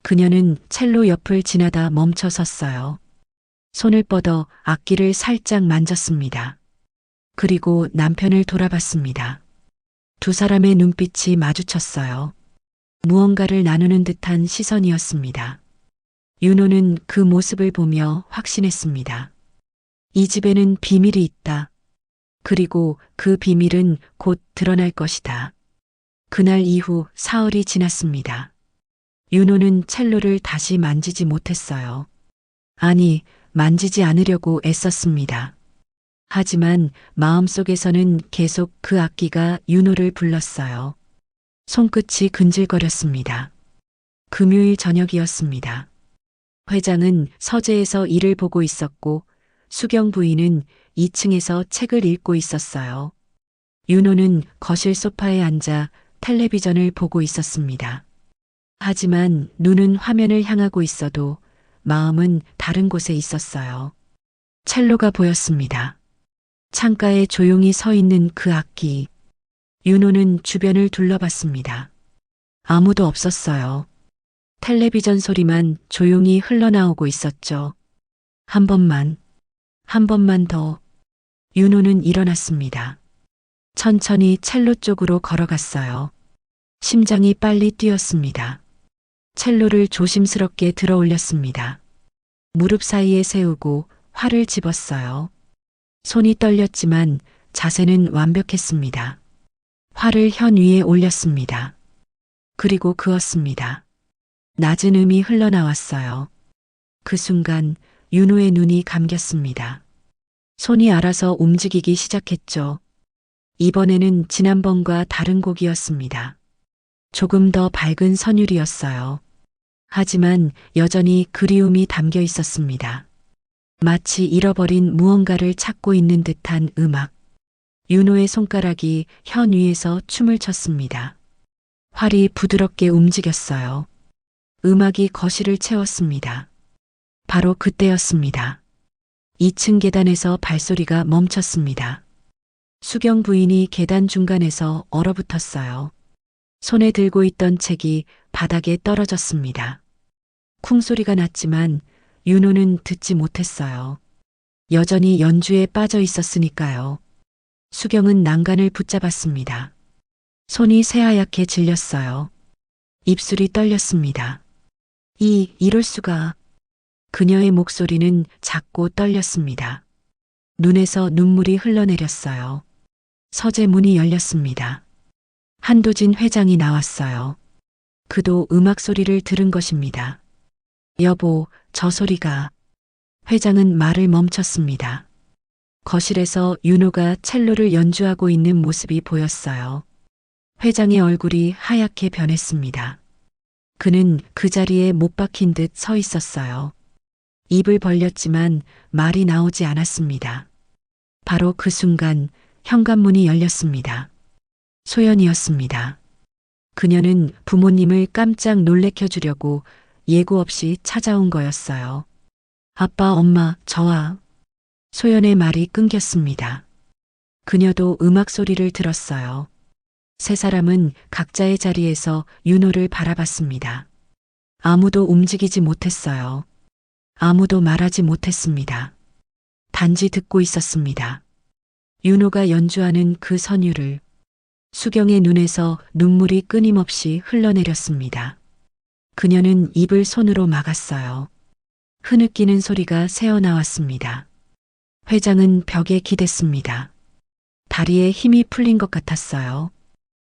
그녀는 첼로 옆을 지나다 멈춰 섰어요. 손을 뻗어 악기를 살짝 만졌습니다. 그리고 남편을 돌아봤습니다. 두 사람의 눈빛이 마주쳤어요. 무언가를 나누는 듯한 시선이었습니다. 윤호는 그 모습을 보며 확신했습니다. 이 집에는 비밀이 있다. 그리고 그 비밀은 곧 드러날 것이다. 그날 이후 사흘이 지났습니다. 윤호는 첼로를 다시 만지지 못했어요. 아니, 만지지 않으려고 애썼습니다. 하지만 마음속에서는 계속 그 악기가 윤호를 불렀어요. 손끝이 근질거렸습니다. 금요일 저녁이었습니다. 회장은 서재에서 일을 보고 있었고 수경 부인은 2층에서 책을 읽고 있었어요. 윤호는 거실 소파에 앉아 텔레비전을 보고 있었습니다. 하지만 눈은 화면을 향하고 있어도 마음은 다른 곳에 있었어요. 첼로가 보였습니다. 창가에 조용히 서 있는 그 악기. 윤호는 주변을 둘러봤습니다. 아무도 없었어요. 텔레비전 소리만 조용히 흘러나오고 있었죠. 한 번만 더. 윤호는 일어났습니다. 천천히 첼로 쪽으로 걸어갔어요. 심장이 빨리 뛰었습니다. 첼로를 조심스럽게 들어 올렸습니다. 무릎 사이에 세우고 활을 집었어요. 손이 떨렸지만 자세는 완벽했습니다. 활을 현 위에 올렸습니다. 그리고 그었습니다. 낮은 음이 흘러나왔어요. 그 순간 윤호의 눈이 감겼습니다. 손이 알아서 움직이기 시작했죠. 이번에는 지난번과 다른 곡이었습니다. 조금 더 밝은 선율이었어요. 하지만 여전히 그리움이 담겨 있었습니다. 마치 잃어버린 무언가를 찾고 있는 듯한 음악. 윤호의 손가락이 현 위에서 춤을 췄습니다. 활이 부드럽게 움직였어요. 음악이 거실을 채웠습니다. 바로 그때였습니다. 2층 계단에서 발소리가 멈췄습니다. 수경 부인이 계단 중간에서 얼어붙었어요. 손에 들고 있던 책이 바닥에 떨어졌습니다. 쿵 소리가 났지만 윤호는 듣지 못했어요. 여전히 연주에 빠져 있었으니까요. 수경은 난간을 붙잡았습니다. 손이 새하얗게 질렸어요. 입술이 떨렸습니다. 이럴 수가. 그녀의 목소리는 작고 떨렸습니다. 눈에서 눈물이 흘러내렸어요. 서재 문이 열렸습니다. 한도진 회장이 나왔어요. 그도 음악 소리를 들은 것입니다. 여보, 저 소리가. 회장은 말을 멈췄습니다. 거실에서 윤호가 첼로를 연주하고 있는 모습이 보였어요. 회장의 얼굴이 하얗게 변했습니다. 그는 그 자리에 못 박힌 듯 서 있었어요. 입을 벌렸지만 말이 나오지 않았습니다. 바로 그 순간 현관문이 열렸습니다. 소연이었습니다. 그녀는 부모님을 깜짝 놀래켜 주려고 예고 없이 찾아온 거였어요. 아빠, 엄마, 저와. 소연의 말이 끊겼습니다. 그녀도 음악 소리를 들었어요. 세 사람은 각자의 자리에서 윤호를 바라봤습니다. 아무도 움직이지 못했어요. 아무도 말하지 못했습니다. 단지 듣고 있었습니다. 윤호가 연주하는 그 선율을. 수경의 눈에서 눈물이 끊임없이 흘러내렸습니다. 그녀는 입을 손으로 막았어요. 흐느끼는 소리가 새어나왔습니다. 회장은 벽에 기댔습니다. 다리에 힘이 풀린 것 같았어요.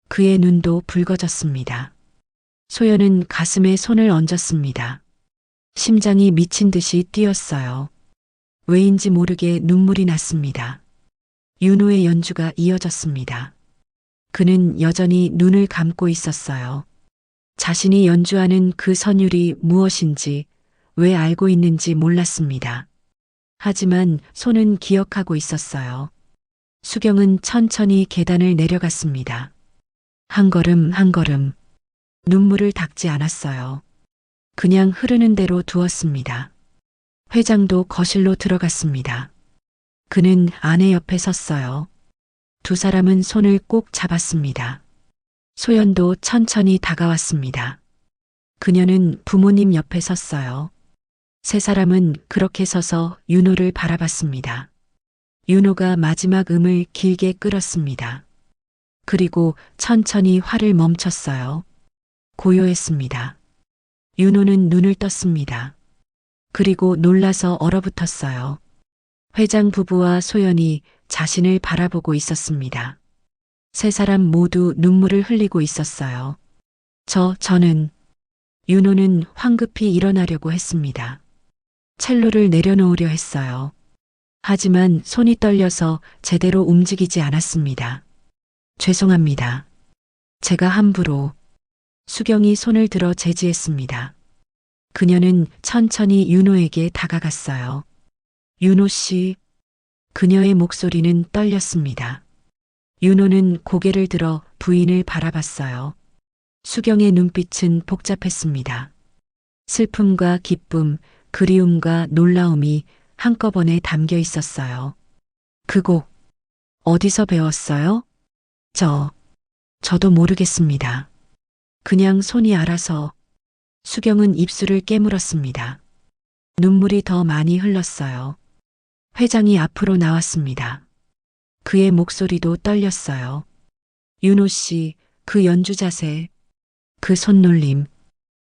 그의 눈도 붉어졌습니다. 소연은 가슴에 손을 얹었습니다. 심장이 미친 듯이 뛰었어요. 왜인지 모르게 눈물이 났습니다. 윤호의 연주가 이어졌습니다. 그는 여전히 눈을 감고 있었어요. 자신이 연주하는 그 선율이 무엇인지, 왜 알고 있는지 몰랐습니다. 하지만 손은 기억하고 있었어요. 수경은 천천히 계단을 내려갔습니다. 한 걸음 한 걸음. 눈물을 닦지 않았어요. 그냥 흐르는 대로 두었습니다. 회장도 거실로 들어갔습니다. 그는 아내 옆에 섰어요. 두 사람은 손을 꼭 잡았습니다. 소연도 천천히 다가왔습니다. 그녀는 부모님 옆에 섰어요. 세 사람은 그렇게 서서 윤호를 바라봤습니다. 윤호가 마지막 음을 길게 끌었습니다. 그리고 천천히 화를 멈췄어요. 고요했습니다. 윤호는 눈을 떴습니다. 그리고 놀라서 얼어붙었어요. 회장 부부와 소연이 자신을 바라보고 있었습니다. 세 사람 모두 눈물을 흘리고 있었어요. 저는 윤호는 황급히 일어나려고 했습니다. 첼로를 내려놓으려 했어요. 하지만 손이 떨려서 제대로 움직이지 않았습니다. 죄송합니다. 제가 함부로. 수경이 손을 들어 제지했습니다. 그녀는 천천히 윤호에게 다가갔어요. 윤호 씨. 그녀의 목소리는 떨렸습니다. 윤호는 고개를 들어 부인을 바라봤어요. 수경의 눈빛은 복잡했습니다. 슬픔과 기쁨, 그리움과 놀라움이 한꺼번에 담겨 있었어요. 그 곡, 어디서 배웠어요? 저도 모르겠습니다. 그냥 손이 알아서. 수경은 입술을 깨물었습니다. 눈물이 더 많이 흘렀어요. 회장이 앞으로 나왔습니다. 그의 목소리도 떨렸어요. 윤호 씨, 그 연주 자세, 그 손놀림.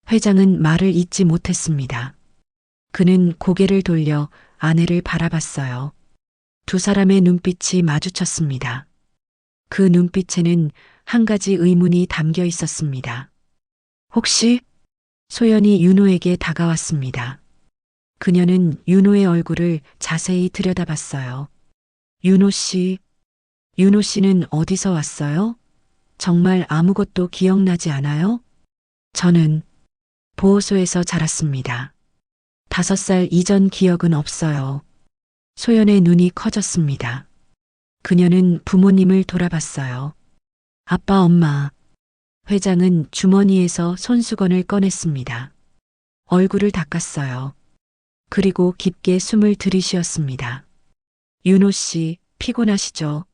회장은 말을 잇지 못했습니다. 그는 고개를 돌려 아내를 바라봤어요. 두 사람의 눈빛이 마주쳤습니다. 그 눈빛에는 한 가지 의문이 담겨 있었습니다. 혹시? 소연이 윤호에게 다가왔습니다. 그녀는 윤호의 얼굴을 자세히 들여다봤어요. 윤호 씨는 어디서 왔어요? 정말 아무것도 기억나지 않아요? 저는 보호소에서 자랐습니다. 5살 이전 기억은 없어요. 소연의 눈이 커졌습니다. 그녀는 부모님을 돌아봤어요. 아빠, 엄마. 회장은 주머니에서 손수건을 꺼냈습니다. 얼굴을 닦았어요. 그리고 깊게 숨을 들이쉬었습니다. 윤호 씨, 피곤하시죠?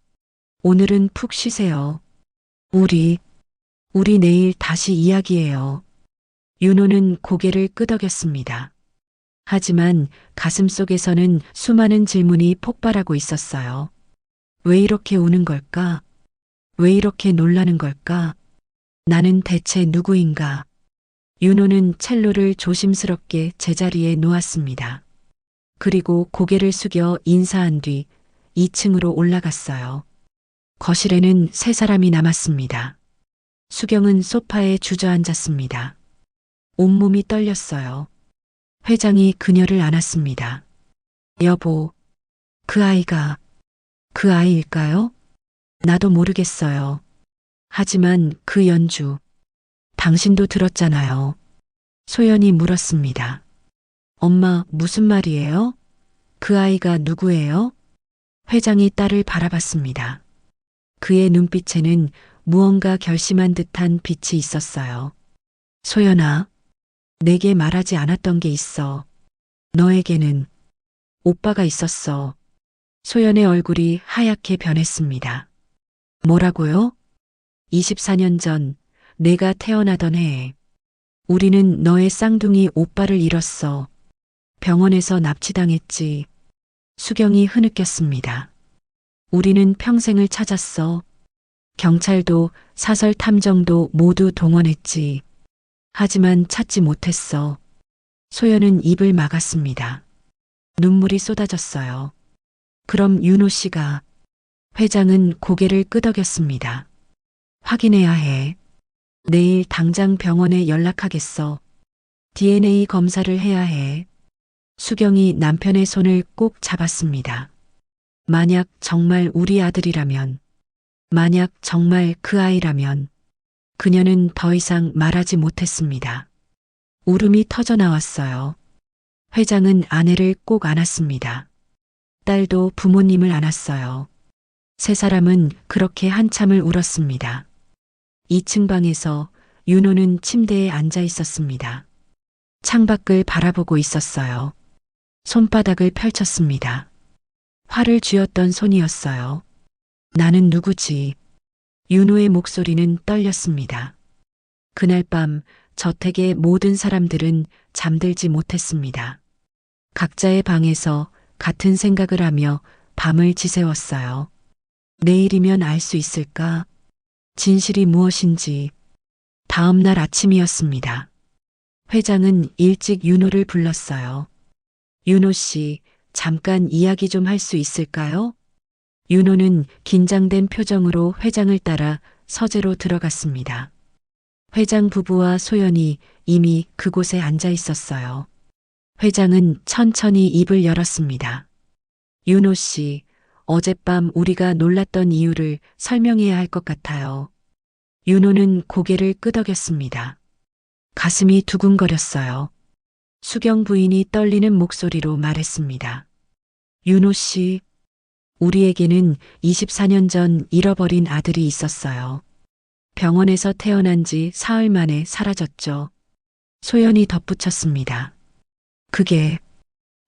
오늘은 푹 쉬세요. 우리 내일 다시 이야기해요. 윤호는 고개를 끄덕였습니다. 하지만 가슴속에서는 수많은 질문이 폭발하고 있었어요. 왜 이렇게 우는 걸까? 왜 이렇게 놀라는 걸까? 나는 대체 누구인가? 윤호는 첼로를 조심스럽게 제자리에 놓았습니다. 그리고 고개를 숙여 인사한 뒤 2층으로 올라갔어요. 거실에는 세 사람이 남았습니다. 수경은 소파에 주저앉았습니다. 온몸이 떨렸어요. 회장이 그녀를 안았습니다. 여보, 그 아이일까요? 나도 모르겠어요. 하지만 그 연주, 당신도 들었잖아요. 소연이 물었습니다. 엄마, 무슨 말이에요? 그 아이가 누구예요? 회장이 딸을 바라봤습니다. 그의 눈빛에는 무언가 결심한 듯한 빛이 있었어요. 소연아, 내게 말하지 않았던 게 있어. 너에게는 오빠가 있었어. 소연의 얼굴이 하얗게 변했습니다. 뭐라고요? 24년 전 내가 태어나던 해에 우리는 너의 쌍둥이 오빠를 잃었어. 병원에서 납치당했지. 수경이 흐느꼈습니다. 우리는 평생을 찾았어. 경찰도 사설 탐정도 모두 동원했지. 하지만 찾지 못했어. 소연은 입을 막았습니다. 눈물이 쏟아졌어요. 그럼 윤호 씨가. 회장은 고개를 끄덕였습니다. 확인해야 해. 내일 당장 병원에 연락하겠어. DNA 검사를 해야 해. 수경이 남편의 손을 꼭 잡았습니다. 만약 정말 우리 아들이라면, 만약 정말 그 아이라면, 그녀는 더 이상 말하지 못했습니다. 울음이 터져 나왔어요. 회장은 아내를 꼭 안았습니다. 딸도 부모님을 안았어요. 세 사람은 그렇게 한참을 울었습니다. 2층 방에서 윤호는 침대에 앉아 있었습니다. 창밖을 바라보고 있었어요. 손바닥을 펼쳤습니다. 화를 쥐었던 손이었어요. 나는 누구지? 윤호의 목소리는 떨렸습니다. 그날 밤 저택의 모든 사람들은 잠들지 못했습니다. 각자의 방에서 같은 생각을 하며 밤을 지새웠어요. 내일이면 알 수 있을까? 진실이 무엇인지. 다음 날 아침이었습니다. 회장은 일찍 윤호를 불렀어요. 윤호 씨, 잠깐 이야기 좀 할 수 있을까요? 윤호는 긴장된 표정으로 회장을 따라 서재로 들어갔습니다. 회장 부부와 소연이 이미 그곳에 앉아 있었어요. 회장은 천천히 입을 열었습니다. 윤호 씨, 어젯밤 우리가 놀랐던 이유를 설명해야 할 것 같아요. 윤호는 고개를 끄덕였습니다. 가슴이 두근거렸어요. 수경 부인이 떨리는 목소리로 말했습니다. 윤호 씨, 우리에게는 24년 전 잃어버린 아들이 있었어요. 병원에서 태어난 지 사흘 만에 사라졌죠. 소연이 덧붙였습니다. 그게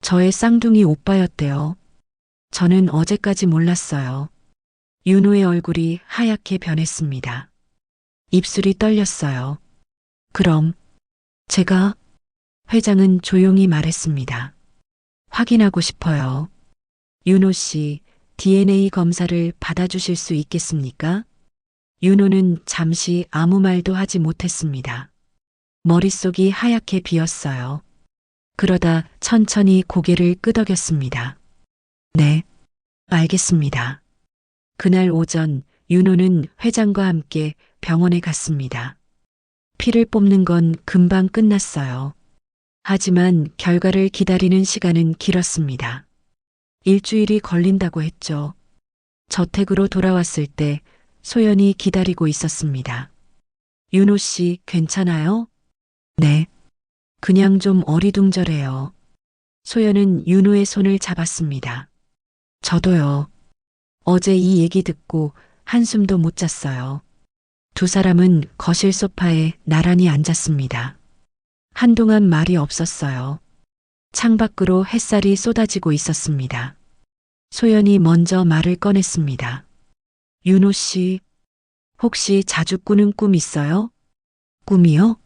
저의 쌍둥이 오빠였대요. 저는 어제까지 몰랐어요. 윤호의 얼굴이 하얗게 변했습니다. 입술이 떨렸어요. 그럼 제가. 회장은 조용히 말했습니다. 확인하고 싶어요. 윤호 씨, DNA 검사를 받아주실 수 있겠습니까? 윤호는 잠시 아무 말도 하지 못했습니다. 머릿속이 하얗게 비었어요. 그러다 천천히 고개를 끄덕였습니다. 네, 알겠습니다. 그날 오전 윤호는 회장과 함께 병원에 갔습니다. 피를 뽑는 건 금방 끝났어요. 하지만 결과를 기다리는 시간은 길었습니다. 일주일이 걸린다고 했죠. 저택으로 돌아왔을 때 소연이 기다리고 있었습니다. 윤호 씨, 괜찮아요? 네. 그냥 좀 어리둥절해요. 소연은 윤호의 손을 잡았습니다. 저도요. 어제 이 얘기 듣고 한숨도 못 잤어요. 두 사람은 거실 소파에 나란히 앉았습니다. 한동안 말이 없었어요. 창밖으로 햇살이 쏟아지고 있었습니다. 소연이 먼저 말을 꺼냈습니다. 윤호 씨, 혹시 자주 꾸는 꿈 있어요? 꿈이요?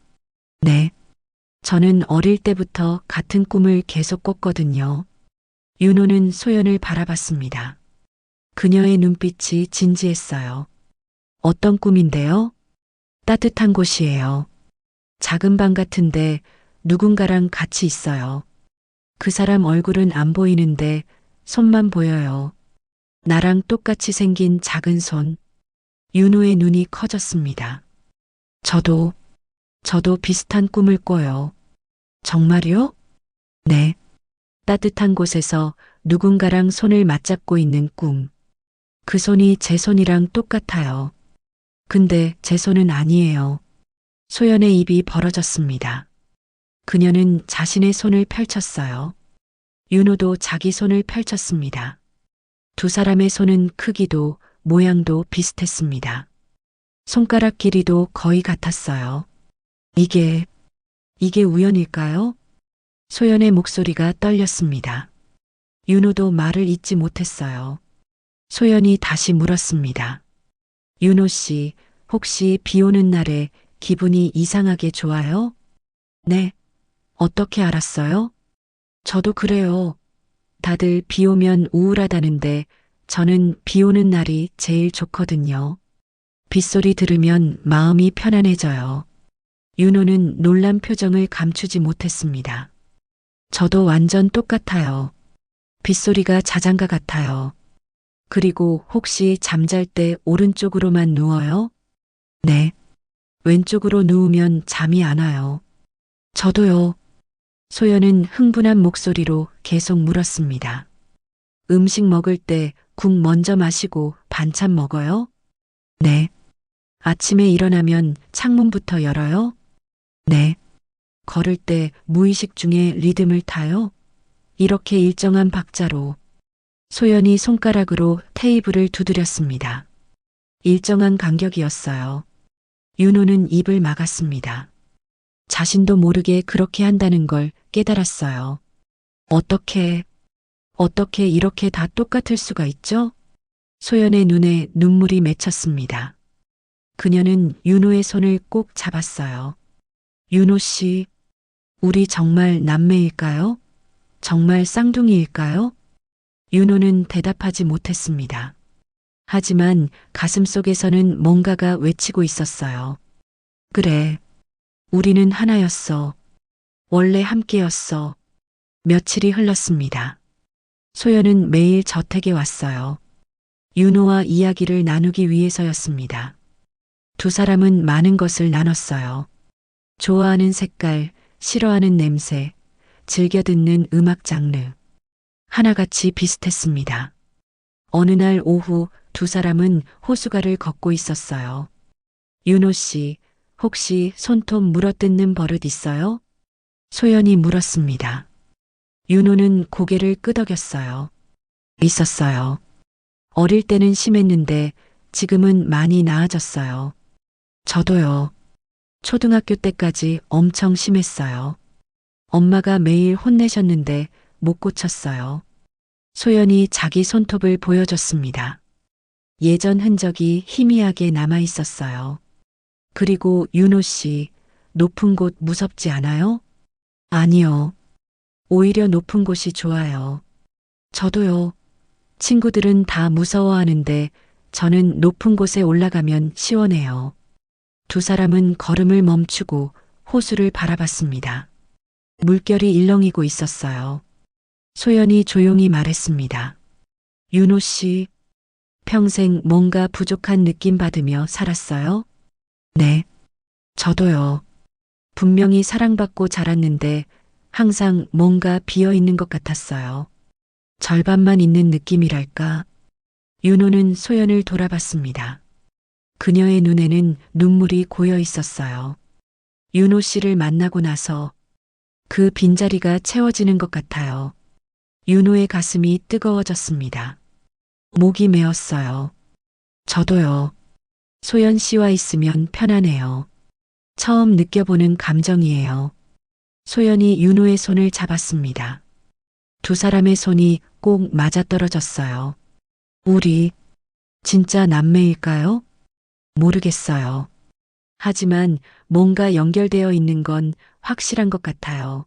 네. 저는 어릴 때부터 같은 꿈을 계속 꿨거든요. 윤호는 소연을 바라봤습니다. 그녀의 눈빛이 진지했어요. 어떤 꿈인데요? 따뜻한 곳이에요. 작은 방 같은데 누군가랑 같이 있어요. 그 사람 얼굴은 안 보이는데 손만 보여요. 나랑 똑같이 생긴 작은 손. 윤호의 눈이 커졌습니다. 저도 비슷한 꿈을 꿔요. 정말요? 네. 따뜻한 곳에서 누군가랑 손을 맞잡고 있는 꿈. 그 손이 제 손이랑 똑같아요. 근데 제 손은 아니에요. 소연의 입이 벌어졌습니다. 그녀는 자신의 손을 펼쳤어요. 윤호도 자기 손을 펼쳤습니다. 두 사람의 손은 크기도 모양도 비슷했습니다. 손가락 길이도 거의 같았어요. 이게 우연일까요? 소연의 목소리가 떨렸습니다. 윤호도 말을 잇지 못했어요. 소연이 다시 물었습니다. 윤호 씨, 혹시 비 오는 날에 기분이 이상하게 좋아요? 네. 어떻게 알았어요? 저도 그래요. 다들 비 오면 우울하다는데 저는 비 오는 날이 제일 좋거든요. 빗소리 들으면 마음이 편안해져요. 윤호는 놀란 표정을 감추지 못했습니다. 저도 완전 똑같아요. 빗소리가 자장가 같아요. 그리고 혹시 잠잘 때 오른쪽으로만 누워요? 네. 왼쪽으로 누우면 잠이 안 와요. 저도요. 소연은 흥분한 목소리로 계속 물었습니다. 음식 먹을 때 국 먼저 마시고 반찬 먹어요? 네. 아침에 일어나면 창문부터 열어요? 네. 걸을 때 무의식 중에 리듬을 타요? 이렇게 일정한 박자로 소연이 손가락으로 테이블을 두드렸습니다. 일정한 간격이었어요. 윤호는 입을 막았습니다. 자신도 모르게 그렇게 한다는 걸 깨달았어요. 어떻게 이렇게 다 똑같을 수가 있죠? 소연의 눈에 눈물이 맺혔습니다. 그녀는 윤호의 손을 꼭 잡았어요. 윤호 씨, 우리 정말 남매일까요? 정말 쌍둥이일까요? 윤호는 대답하지 못했습니다. 하지만 가슴 속에서는 뭔가가 외치고 있었어요. 그래, 우리는 하나였어. 원래 함께였어. 며칠이 흘렀습니다. 소연은 매일 저택에 왔어요. 윤호와 이야기를 나누기 위해서였습니다. 두 사람은 많은 것을 나눴어요. 좋아하는 색깔, 싫어하는 냄새, 즐겨 듣는 음악 장르. 하나같이 비슷했습니다. 어느 날 오후 두 사람은 호수가를 걷고 있었어요. 윤호 씨, 혹시 손톱 물어뜯는 버릇 있어요? 소연이 물었습니다. 윤호는 고개를 끄덕였어요. 있었어요. 어릴 때는 심했는데 지금은 많이 나아졌어요. 저도요. 초등학교 때까지 엄청 심했어요. 엄마가 매일 혼내셨는데 못 고쳤어요. 소연이 자기 손톱을 보여줬습니다. 예전 흔적이 희미하게 남아 있었어요. 그리고 윤호 씨, 높은 곳 무섭지 않아요? 아니요. 오히려 높은 곳이 좋아요. 저도요. 친구들은 다 무서워하는데 저는 높은 곳에 올라가면 시원해요. 두 사람은 걸음을 멈추고 호수를 바라봤습니다. 물결이 일렁이고 있었어요. 소연이 조용히 말했습니다. 윤호 씨, 평생 뭔가 부족한 느낌 받으며 살았어요? 네. 저도요. 분명히 사랑받고 자랐는데 항상 뭔가 비어 있는 것 같았어요. 절반만 있는 느낌이랄까. 윤호는 소연을 돌아봤습니다. 그녀의 눈에는 눈물이 고여 있었어요. 윤호 씨를 만나고 나서 그 빈자리가 채워지는 것 같아요. 윤호의 가슴이 뜨거워졌습니다. 목이 메었어요. 저도요. 소연 씨와 있으면 편안해요. 처음 느껴보는 감정이에요. 소연이 윤호의 손을 잡았습니다. 두 사람의 손이 꼭 맞아떨어졌어요. 우리 진짜 남매일까요? 모르겠어요. 하지만 뭔가 연결되어 있는 건 확실한 것 같아요.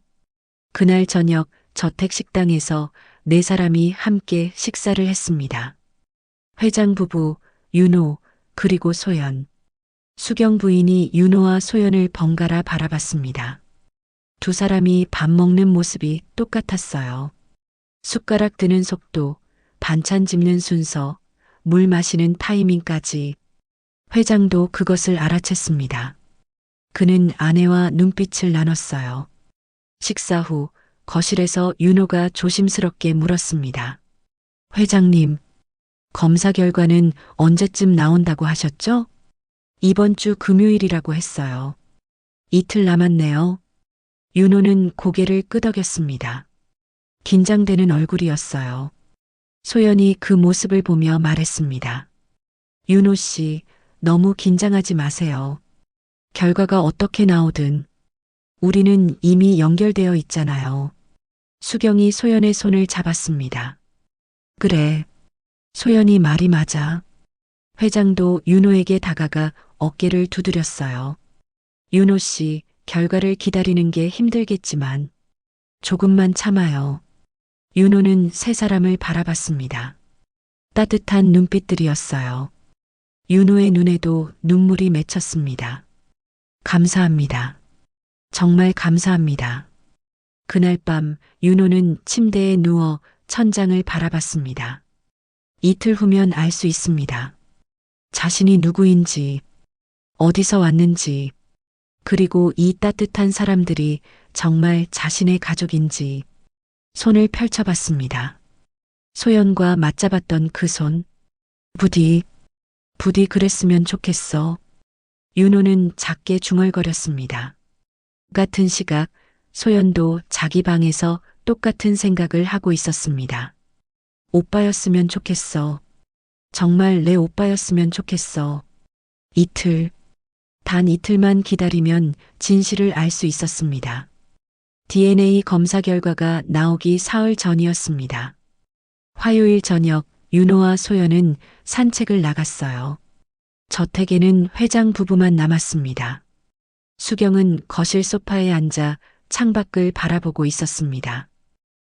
그날 저녁 저택 식당에서 네 사람이 함께 식사를 했습니다. 회장 부부, 윤호, 그리고 소연. 수경 부인이 윤호와 소연을 번갈아 바라봤습니다. 두 사람이 밥 먹는 모습이 똑같았어요. 숟가락 드는 속도, 반찬 집는 순서, 물 마시는 타이밍까지. 회장도 그것을 알아챘습니다. 그는 아내와 눈빛을 나눴어요. 식사 후 거실에서 윤호가 조심스럽게 물었습니다. 회장님, 검사 결과는 언제쯤 나온다고 하셨죠? 이번 주 금요일이라고 했어요. 이틀 남았네요. 윤호는 고개를 끄덕였습니다. 긴장되는 얼굴이었어요. 소연이 그 모습을 보며 말했습니다. 윤호 씨, 너무 긴장하지 마세요. 결과가 어떻게 나오든 우리는 이미 연결되어 있잖아요. 수경이 소연의 손을 잡았습니다. 그래. 소연이 말이 맞아. 회장도 윤호에게 다가가 어깨를 두드렸어요. 윤호 씨, 결과를 기다리는 게 힘들겠지만 조금만 참아요. 윤호는 세 사람을 바라봤습니다. 따뜻한 눈빛들이었어요. 윤호의 눈에도 눈물이 맺혔습니다. 감사합니다. 정말 감사합니다. 그날 밤 윤호는 침대에 누워 천장을 바라봤습니다. 이틀 후면 알 수 있습니다. 자신이 누구인지, 어디서 왔는지, 그리고 이 따뜻한 사람들이 정말 자신의 가족인지 손을 펼쳐봤습니다. 소연과 맞잡았던 그 손. 부디 그랬으면 좋겠어. 윤호는 작게 중얼거렸습니다. 같은 시각 소연도 자기 방에서 똑같은 생각을 하고 있었습니다. 오빠였으면 좋겠어. 정말 내 오빠였으면 좋겠어. 단 이틀만 기다리면 진실을 알 수 있었습니다. DNA 검사 결과가 나오기 사흘 전이었습니다. 화요일 저녁 윤호와 소연은 산책을 나갔어요. 저택에는 회장 부부만 남았습니다. 수경은 거실 소파에 앉아 창밖을 바라보고 있었습니다.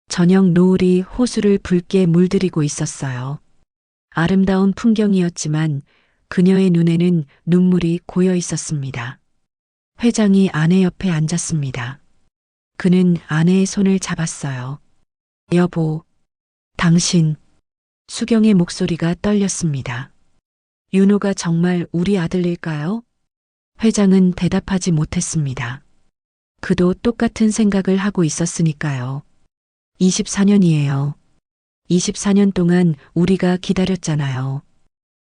저녁 노을이 호수를 붉게 물들이고 있었어요. 아름다운 풍경이었지만 그녀의 눈에는 눈물이 고여 있었습니다. 회장이 아내 옆에 앉았습니다. 그는 아내의 손을 잡았어요. 여보, 당신. 수경의 목소리가 떨렸습니다. 윤호가 정말 우리 아들일까요? 회장은 대답하지 못했습니다. 그도 똑같은 생각을 하고 있었으니까요. 24년이에요. 24년 동안 우리가 기다렸잖아요.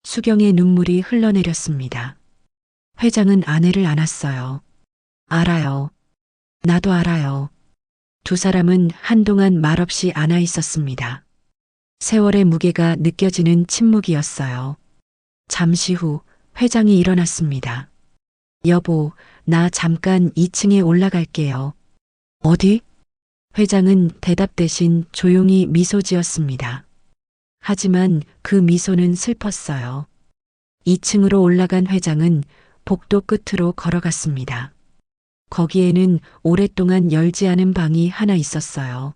수경의 눈물이 흘러내렸습니다. 회장은 아내를 안았어요. 알아요. 나도 알아요. 두 사람은 한동안 말없이 안아 있었습니다. 세월의 무게가 느껴지는 침묵이었어요. 잠시 후 회장이 일어났습니다. 여보, 나 잠깐 2층에 올라갈게요. 어디? 회장은 대답 대신 조용히 미소 지었습니다. 하지만 그 미소는 슬펐어요. 2층으로 올라간 회장은 복도 끝으로 걸어갔습니다. 거기에는 오랫동안 열지 않은 방이 하나 있었어요.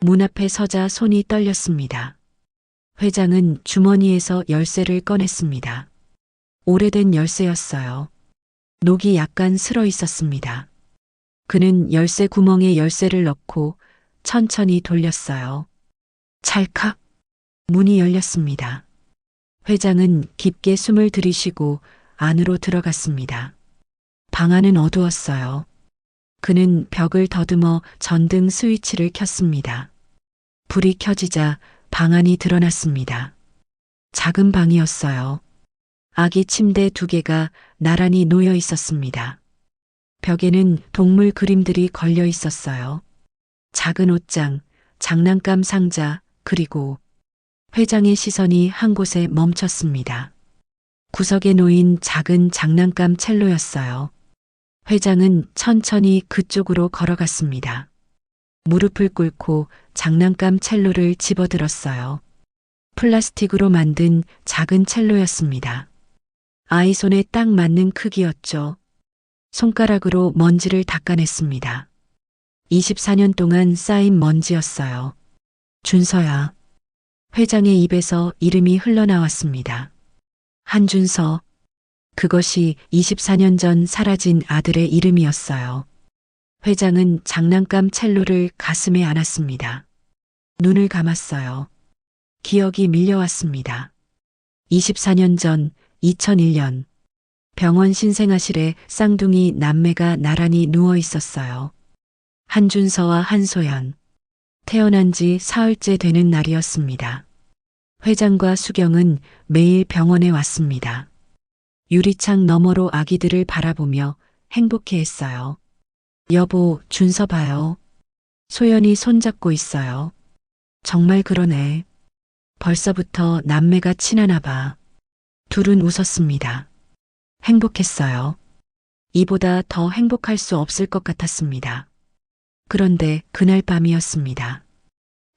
문 앞에 서자 손이 떨렸습니다. 회장은 주머니에서 열쇠를 꺼냈습니다. 오래된 열쇠였어요. 녹이 약간 슬어 있었습니다. 그는 열쇠 구멍에 열쇠를 넣고 천천히 돌렸어요. 찰칵 문이 열렸습니다. 회장은 깊게 숨을 들이쉬고 안으로 들어갔습니다. 방 안은 어두웠어요. 그는 벽을 더듬어 전등 스위치를 켰습니다. 불이 켜지자 방 안이 드러났습니다. 작은 방이었어요. 아기 침대 2개가 나란히 놓여 있었습니다. 벽에는 동물 그림들이 걸려 있었어요. 작은 옷장, 장난감 상자, 그리고 회장의 시선이 한 곳에 멈췄습니다. 구석에 놓인 작은 장난감 첼로였어요. 회장은 천천히 그쪽으로 걸어갔습니다. 무릎을 꿇고 장난감 첼로를 집어들었어요. 플라스틱으로 만든 작은 첼로였습니다. 아이 손에 딱 맞는 크기였죠. 손가락으로 먼지를 닦아냈습니다. 24년 동안 쌓인 먼지였어요. 준서야. 회장의 입에서 이름이 흘러나왔습니다. 한준서. 그것이 24년 전 사라진 아들의 이름이었어요. 회장은 장난감 첼로를 가슴에 안았습니다. 눈을 감았어요. 기억이 밀려왔습니다. 24년 전 2001년 병원 신생아실에 쌍둥이 남매가 나란히 누워 있었어요. 한준서와 한소연. 태어난 지 사흘째 되는 날이었습니다. 회장과 수경은 매일 병원에 왔습니다. 유리창 너머로 아기들을 바라보며 행복해했어요. 여보, 준서 봐요. 소연이 손잡고 있어요. 정말 그러네. 벌써부터 남매가 친하나 봐. 둘은 웃었습니다. 행복했어요. 이보다 더 행복할 수 없을 것 같았습니다. 그런데 그날 밤이었습니다.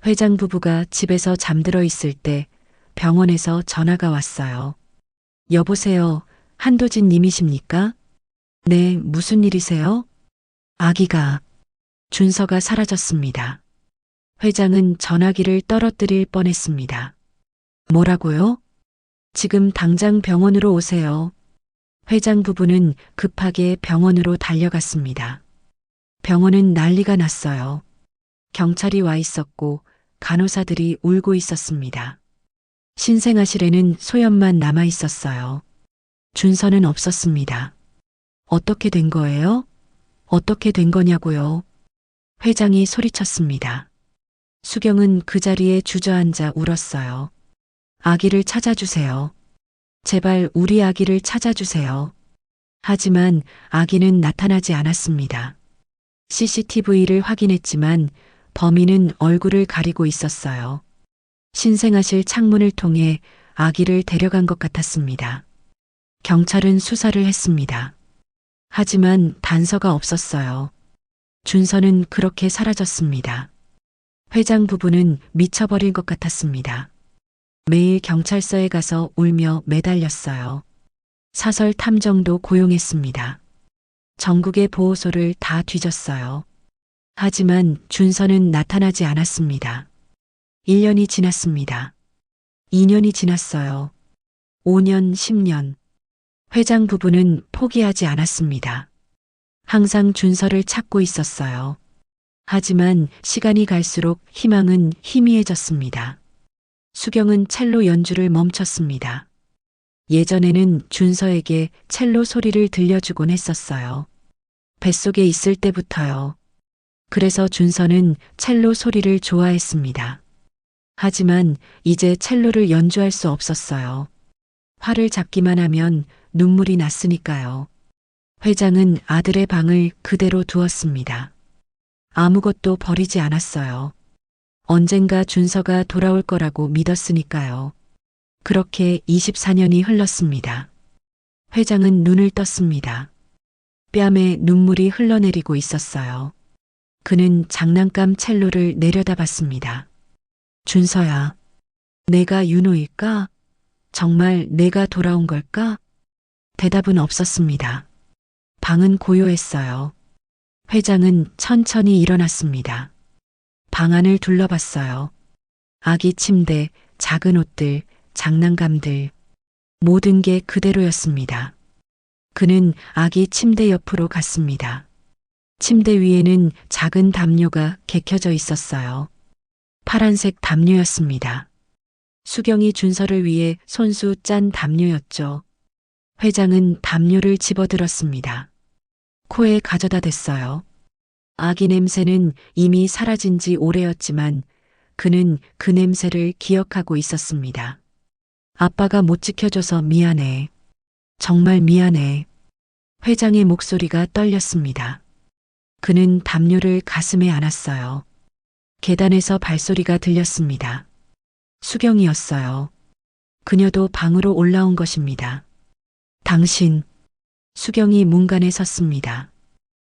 회장 부부가 집에서 잠들어 있을 때 병원에서 전화가 왔어요. 여보세요, 한도진 님이십니까? 네, 무슨 일이세요? 아기가, 준서가 사라졌습니다. 회장은 전화기를 떨어뜨릴 뻔했습니다. 뭐라고요? 지금 당장 병원으로 오세요. 회장 부부는 급하게 병원으로 달려갔습니다. 병원은 난리가 났어요. 경찰이 와 있었고 간호사들이 울고 있었습니다. 신생아실에는 소연만 남아 있었어요. 준서는 없었습니다. 어떻게 된 거예요? 어떻게 된 거냐고요? 회장이 소리쳤습니다. 수경은 그 자리에 주저앉아 울었어요. 아기를 찾아주세요. 제발 우리 아기를 찾아주세요. 하지만 아기는 나타나지 않았습니다. CCTV를 확인했지만 범인은 얼굴을 가리고 있었어요. 신생아실 창문을 통해 아기를 데려간 것 같았습니다. 경찰은 수사를 했습니다. 하지만 단서가 없었어요. 준서는 그렇게 사라졌습니다. 회장 부부는 미쳐버릴 것 같았습니다. 매일 경찰서에 가서 울며 매달렸어요. 사설 탐정도 고용했습니다. 전국의 보호소를 다 뒤졌어요. 하지만 준서는 나타나지 않았습니다. 1년이 지났습니다. 2년이 지났어요. 5년, 10년. 회장 부부는 포기하지 않았습니다. 항상 준서를 찾고 있었어요. 하지만 시간이 갈수록 희망은 희미해졌습니다. 수경은 첼로 연주를 멈췄습니다. 예전에는 준서에게 첼로 소리를 들려주곤 했었어요. 뱃속에 있을 때부터요. 그래서 준서는 첼로 소리를 좋아했습니다. 하지만 이제 첼로를 연주할 수 없었어요. 활을 잡기만 하면 눈물이 났으니까요. 회장은 아들의 방을 그대로 두었습니다. 아무것도 버리지 않았어요. 언젠가 준서가 돌아올 거라고 믿었으니까요. 그렇게 24년이 흘렀습니다. 회장은 눈을 떴습니다. 뺨에 눈물이 흘러내리고 있었어요. 그는 장난감 첼로를 내려다봤습니다. 준서야, 내가 윤호일까? 정말 내가 돌아온 걸까? 대답은 없었습니다. 방은 고요했어요. 회장은 천천히 일어났습니다. 방 안을 둘러봤어요. 아기 침대, 작은 옷들, 장난감들, 모든 게 그대로였습니다. 그는 아기 침대 옆으로 갔습니다. 침대 위에는 작은 담요가 개켜져 있었어요. 파란색 담요였습니다. 수경이 준서를 위해 손수 짠 담요였죠. 회장은 담요를 집어들었습니다. 코에 가져다 댔어요. 아기 냄새는 이미 사라진 지 오래였지만 그는 그 냄새를 기억하고 있었습니다. 아빠가 못 지켜줘서 미안해. 정말 미안해. 회장의 목소리가 떨렸습니다. 그는 담요를 가슴에 안았어요. 계단에서 발소리가 들렸습니다. 수경이었어요. 그녀도 방으로 올라온 것입니다. 당신, 수경이 문간에 섰습니다.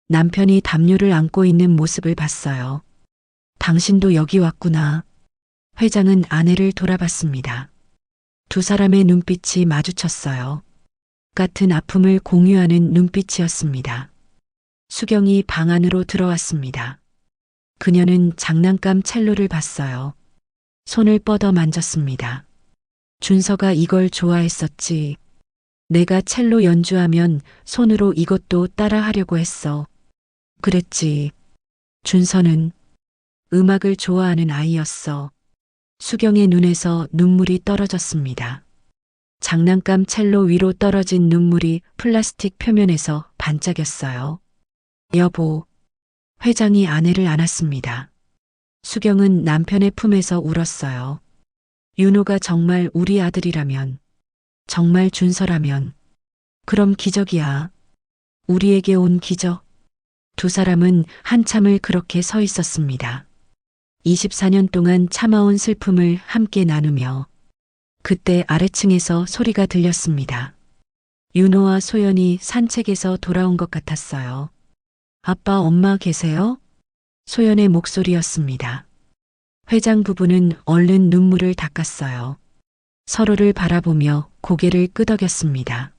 남편이 담요를 안고 있는 모습을 봤어요. 당신도 여기 왔구나. 회장은 아내를 돌아봤습니다. 두 사람의 눈빛이 마주쳤어요. 같은 아픔을 공유하는 눈빛이었습니다. 수경이 방 안으로 들어왔습니다. 그녀는 장난감 첼로를 봤어요. 손을 뻗어 만졌습니다. 준서가 이걸 좋아했었지. 내가 첼로 연주하면 손으로 이것도 따라 하려고 했어. 그랬지. 준서는 음악을 좋아하는 아이였어. 수경의 눈에서 눈물이 떨어졌습니다. 장난감 첼로 위로 떨어진 눈물이 플라스틱 표면에서 반짝였어요. 여보. 회장이 아내를 안았습니다. 수경은 남편의 품에서 울었어요. 윤호가 정말 우리 아들이라면, 정말 준서라면, 그럼 기적이야. 우리에게 온 기적. 두 사람은 한참을 그렇게 서 있었습니다. 24년 동안 참아온 슬픔을 함께 나누며 그때 아래층에서 소리가 들렸습니다. 윤호와 소연이 산책에서 돌아온 것 같았어요. 아빠, 엄마 계세요? 소연의 목소리였습니다. 회장 부부는 얼른 눈물을 닦았어요. 서로를 바라보며 고개를 끄덕였습니다.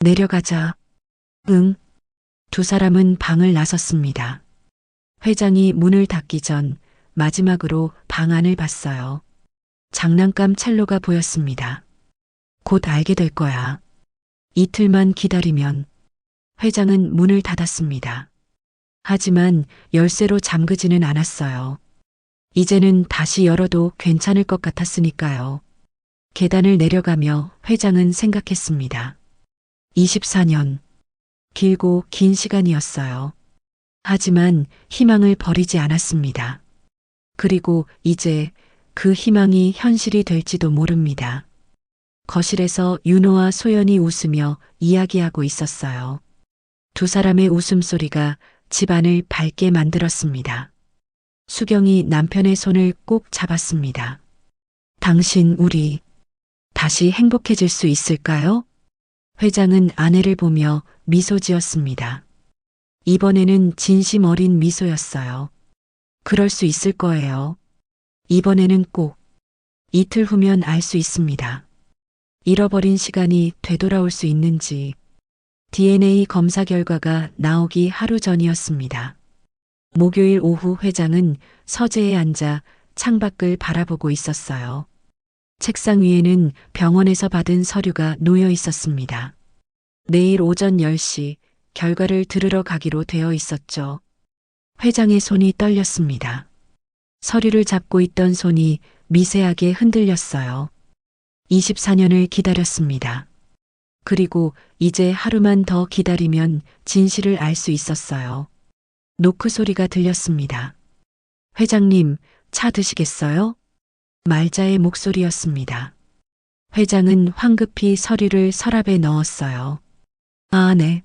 내려가자. 응. 두 사람은 방을 나섰습니다. 회장이 문을 닫기 전 마지막으로 방 안을 봤어요. 장난감 첼로가 보였습니다. 곧 알게 될 거야. 이틀만 기다리면. 회장은 문을 닫았습니다. 하지만 열쇠로 잠그지는 않았어요. 이제는 다시 열어도 괜찮을 것 같았으니까요. 계단을 내려가며 회장은 생각했습니다. 24년. 길고 긴 시간이었어요. 하지만 희망을 버리지 않았습니다. 그리고 이제 그 희망이 현실이 될지도 모릅니다. 거실에서 윤호와 소연이 웃으며 이야기하고 있었어요. 두 사람의 웃음소리가 집안을 밝게 만들었습니다. 수경이 남편의 손을 꼭 잡았습니다. 당신 우리 다시 행복해질 수 있을까요? 회장은 아내를 보며 미소 지었습니다. 이번에는 진심 어린 미소였어요. 그럴 수 있을 거예요. 이번에는 꼭 이틀 후면 알 수 있습니다. 잃어버린 시간이 되돌아올 수 있는지 DNA 검사 결과가 나오기 하루 전이었습니다. 목요일 오후 회장은 서재에 앉아 창밖을 바라보고 있었어요. 책상 위에는 병원에서 받은 서류가 놓여 있었습니다. 내일 오전 10시 결과를 들으러 가기로 되어 있었죠. 회장의 손이 떨렸습니다. 서류를 잡고 있던 손이 미세하게 흔들렸어요. 24년을 기다렸습니다. 그리고 이제 하루만 더 기다리면 진실을 알 수 있었어요. 노크 소리가 들렸습니다. 회장님, 차 드시겠어요? 말자의 목소리였습니다. 회장은 황급히 서류를 서랍에 넣었어요. 아, 네.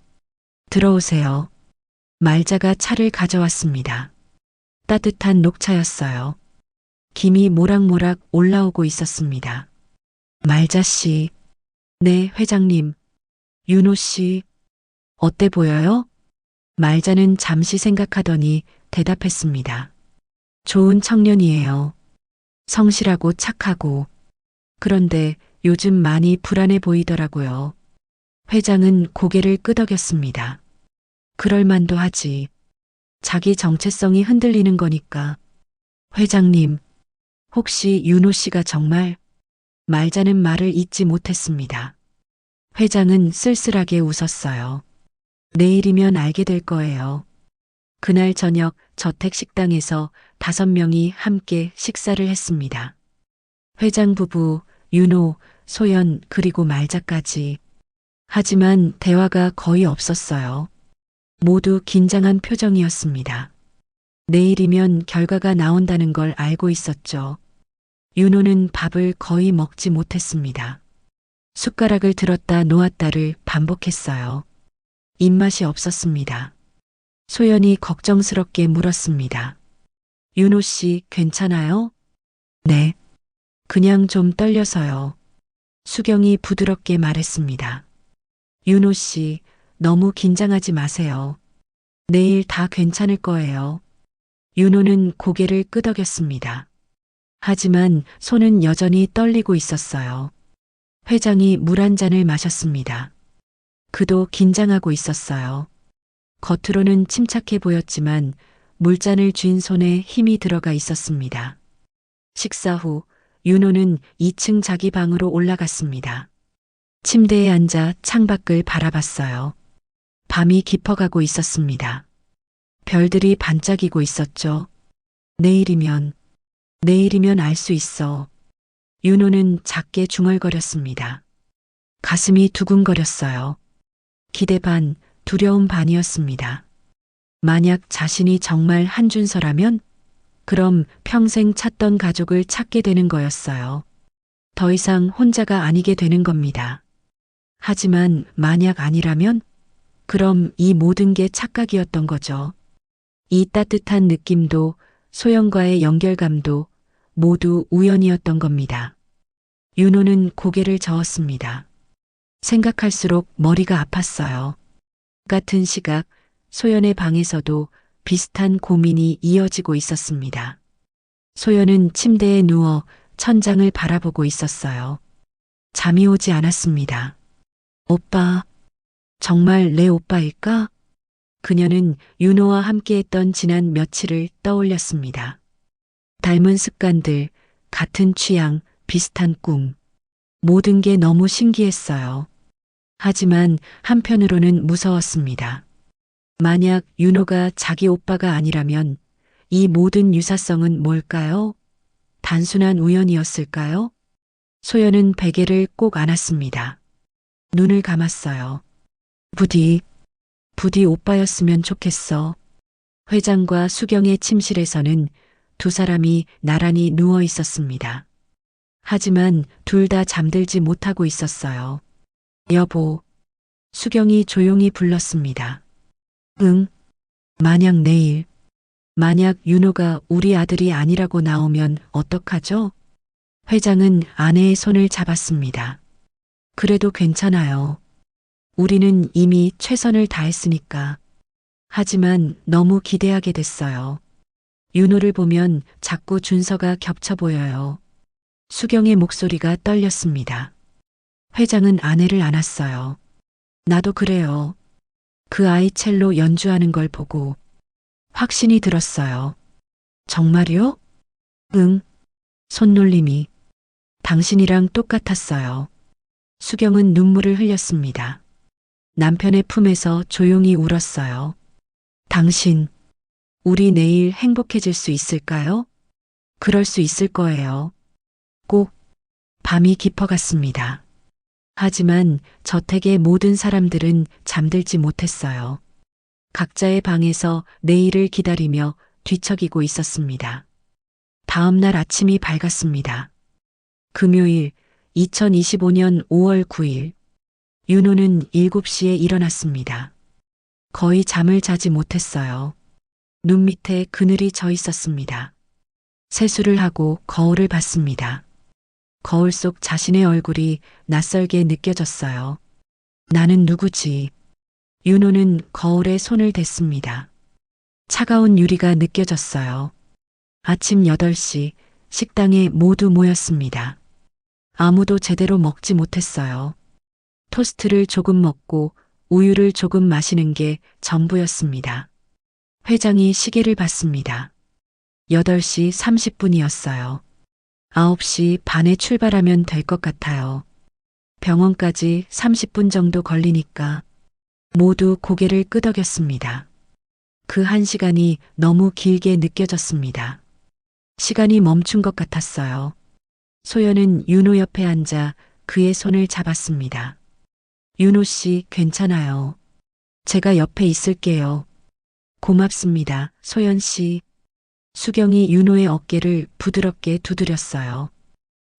들어오세요. 말자가 차를 가져왔습니다. 따뜻한 녹차였어요. 김이 모락모락 올라오고 있었습니다. 말자 씨. 네, 회장님. 윤호 씨. 어때 보여요? 말자는 잠시 생각하더니 대답했습니다. 좋은 청년이에요. 성실하고 착하고. 그런데 요즘 많이 불안해 보이더라고요. 회장은 고개를 끄덕였습니다. 그럴 만도 하지. 자기 정체성이 흔들리는 거니까. 회장님, 혹시 윤호 씨가 정말 말자는 말을 잇지 못했습니다. 회장은 쓸쓸하게 웃었어요. 내일이면 알게 될 거예요. 그날 저녁 저택 식당에서 5명이 함께 식사를 했습니다. 회장 부부, 윤호, 소연 그리고 말자까지. 하지만 대화가 거의 없었어요. 모두 긴장한 표정이었습니다. 내일이면 결과가 나온다는 걸 알고 있었죠. 윤호는 밥을 거의 먹지 못했습니다. 숟가락을 들었다 놓았다를 반복했어요. 입맛이 없었습니다. 소연이 걱정스럽게 물었습니다. 윤호 씨 괜찮아요? 네. 그냥 좀 떨려서요. 수경이 부드럽게 말했습니다. 윤호 씨, 너무 긴장하지 마세요. 내일 다 괜찮을 거예요. 윤호는 고개를 끄덕였습니다. 하지만 손은 여전히 떨리고 있었어요. 회장이 물 한 잔을 마셨습니다. 그도 긴장하고 있었어요. 겉으로는 침착해 보였지만 물잔을 쥔 손에 힘이 들어가 있었습니다. 식사 후 윤호는 2층 자기 방으로 올라갔습니다. 침대에 앉아 창밖을 바라봤어요. 밤이 깊어가고 있었습니다. 별들이 반짝이고 있었죠. 내일이면 알 수 있어. 윤호는 작게 중얼거렸습니다. 가슴이 두근거렸어요. 기대 반, 두려움 반이었습니다. 만약 자신이 정말 한준서라면 그럼 평생 찾던 가족을 찾게 되는 거였어요. 더 이상 혼자가 아니게 되는 겁니다. 하지만 만약 아니라면 그럼 이 모든 게 착각이었던 거죠. 이 따뜻한 느낌도 소영과의 연결감도 모두 우연이었던 겁니다. 윤호는 고개를 저었습니다. 생각할수록 머리가 아팠어요. 같은 시각 소연의 방에서도 비슷한 고민이 이어지고 있었습니다. 소연은 침대에 누워 천장을 바라보고 있었어요. 잠이 오지 않았습니다. 오빠, 정말 내 오빠일까? 그녀는 윤호와 함께했던 지난 며칠을 떠올렸습니다. 닮은 습관들, 같은 취향, 비슷한 꿈. 모든 게 너무 신기했어요. 하지만 한편으로는 무서웠습니다. 만약 윤호가 자기 오빠가 아니라면 이 모든 유사성은 뭘까요? 단순한 우연이었을까요? 소연은 베개를 꼭 안았습니다. 눈을 감았어요. 부디 오빠였으면 좋겠어. 회장과 수경의 침실에서는 두 사람이 나란히 누워 있었습니다. 하지만 둘 다 잠들지 못하고 있었어요. 여보, 수경이 조용히 불렀습니다. 응, 만약 윤호가 우리 아들이 아니라고 나오면 어떡하죠? 회장은 아내의 손을 잡았습니다. 그래도 괜찮아요. 우리는 이미 최선을 다했으니까. 하지만 너무 기대하게 됐어요. 윤호를 보면 자꾸 준서가 겹쳐 보여요. 수경의 목소리가 떨렸습니다. 회장은 아내를 안았어요. 나도 그래요. 그 아이 첼로 연주하는 걸 보고 확신이 들었어요. 정말요? 응. 손놀림이 당신이랑 똑같았어요. 수경은 눈물을 흘렸습니다. 남편의 품에서 조용히 울었어요. 당신, 우리 내일 행복해질 수 있을까요? 그럴 수 있을 거예요. 꼭. 밤이 깊어갔습니다. 하지만 저택의 모든 사람들은 잠들지 못했어요. 각자의 방에서 내일을 기다리며 뒤척이고 있었습니다. 다음 날 아침이 밝았습니다. 금요일 2025년 5월 9일. 윤호는 7시에 일어났습니다. 거의 잠을 자지 못했어요. 눈 밑에 그늘이 져 있었습니다. 세수를 하고 거울을 봤습니다. 거울 속 자신의 얼굴이 낯설게 느껴졌어요. 나는 누구지? 윤호는 거울에 손을 댔습니다. 차가운 유리가 느껴졌어요. 아침 8시 식당에 모두 모였습니다. 아무도 제대로 먹지 못했어요. 토스트를 조금 먹고 우유를 조금 마시는 게 전부였습니다. 회장이 시계를 봤습니다. 8시 30분이었어요. 9시 반에 출발하면 될 것 같아요. 병원까지 30분 정도 걸리니까. 모두 고개를 끄덕였습니다. 그 1시간이 너무 길게 느껴졌습니다. 시간이 멈춘 것 같았어요. 소연은 윤호 옆에 앉아 그의 손을 잡았습니다. 윤호 씨, 괜찮아요. 제가 옆에 있을게요. 고맙습니다, 소연 씨. 수경이 윤호의 어깨를 부드럽게 두드렸어요.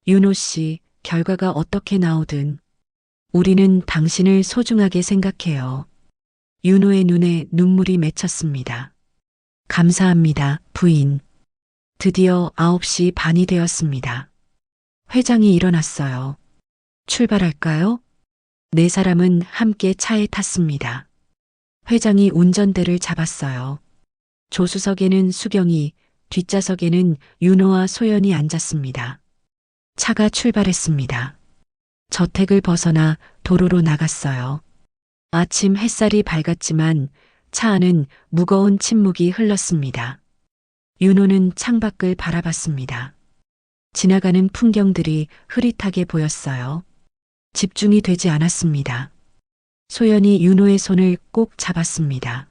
윤호 씨, 결과가 어떻게 나오든 우리는 당신을 소중하게 생각해요. 윤호의 눈에 눈물이 맺혔습니다. 감사합니다, 부인. 드디어 9시 반이 되었습니다. 회장이 일어났어요. 출발할까요? 네 사람은 함께 차에 탔습니다. 회장이 운전대를 잡았어요. 조수석에는 수경이, 뒷좌석에는 윤호와 소연이 앉았습니다. 차가 출발했습니다. 저택을 벗어나 도로로 나갔어요. 아침 햇살이 밝았지만 차 안은 무거운 침묵이 흘렀습니다. 윤호는 창밖을 바라봤습니다. 지나가는 풍경들이 흐릿하게 보였어요. 집중이 되지 않았습니다. 소연이 윤호의 손을 꼭 잡았습니다.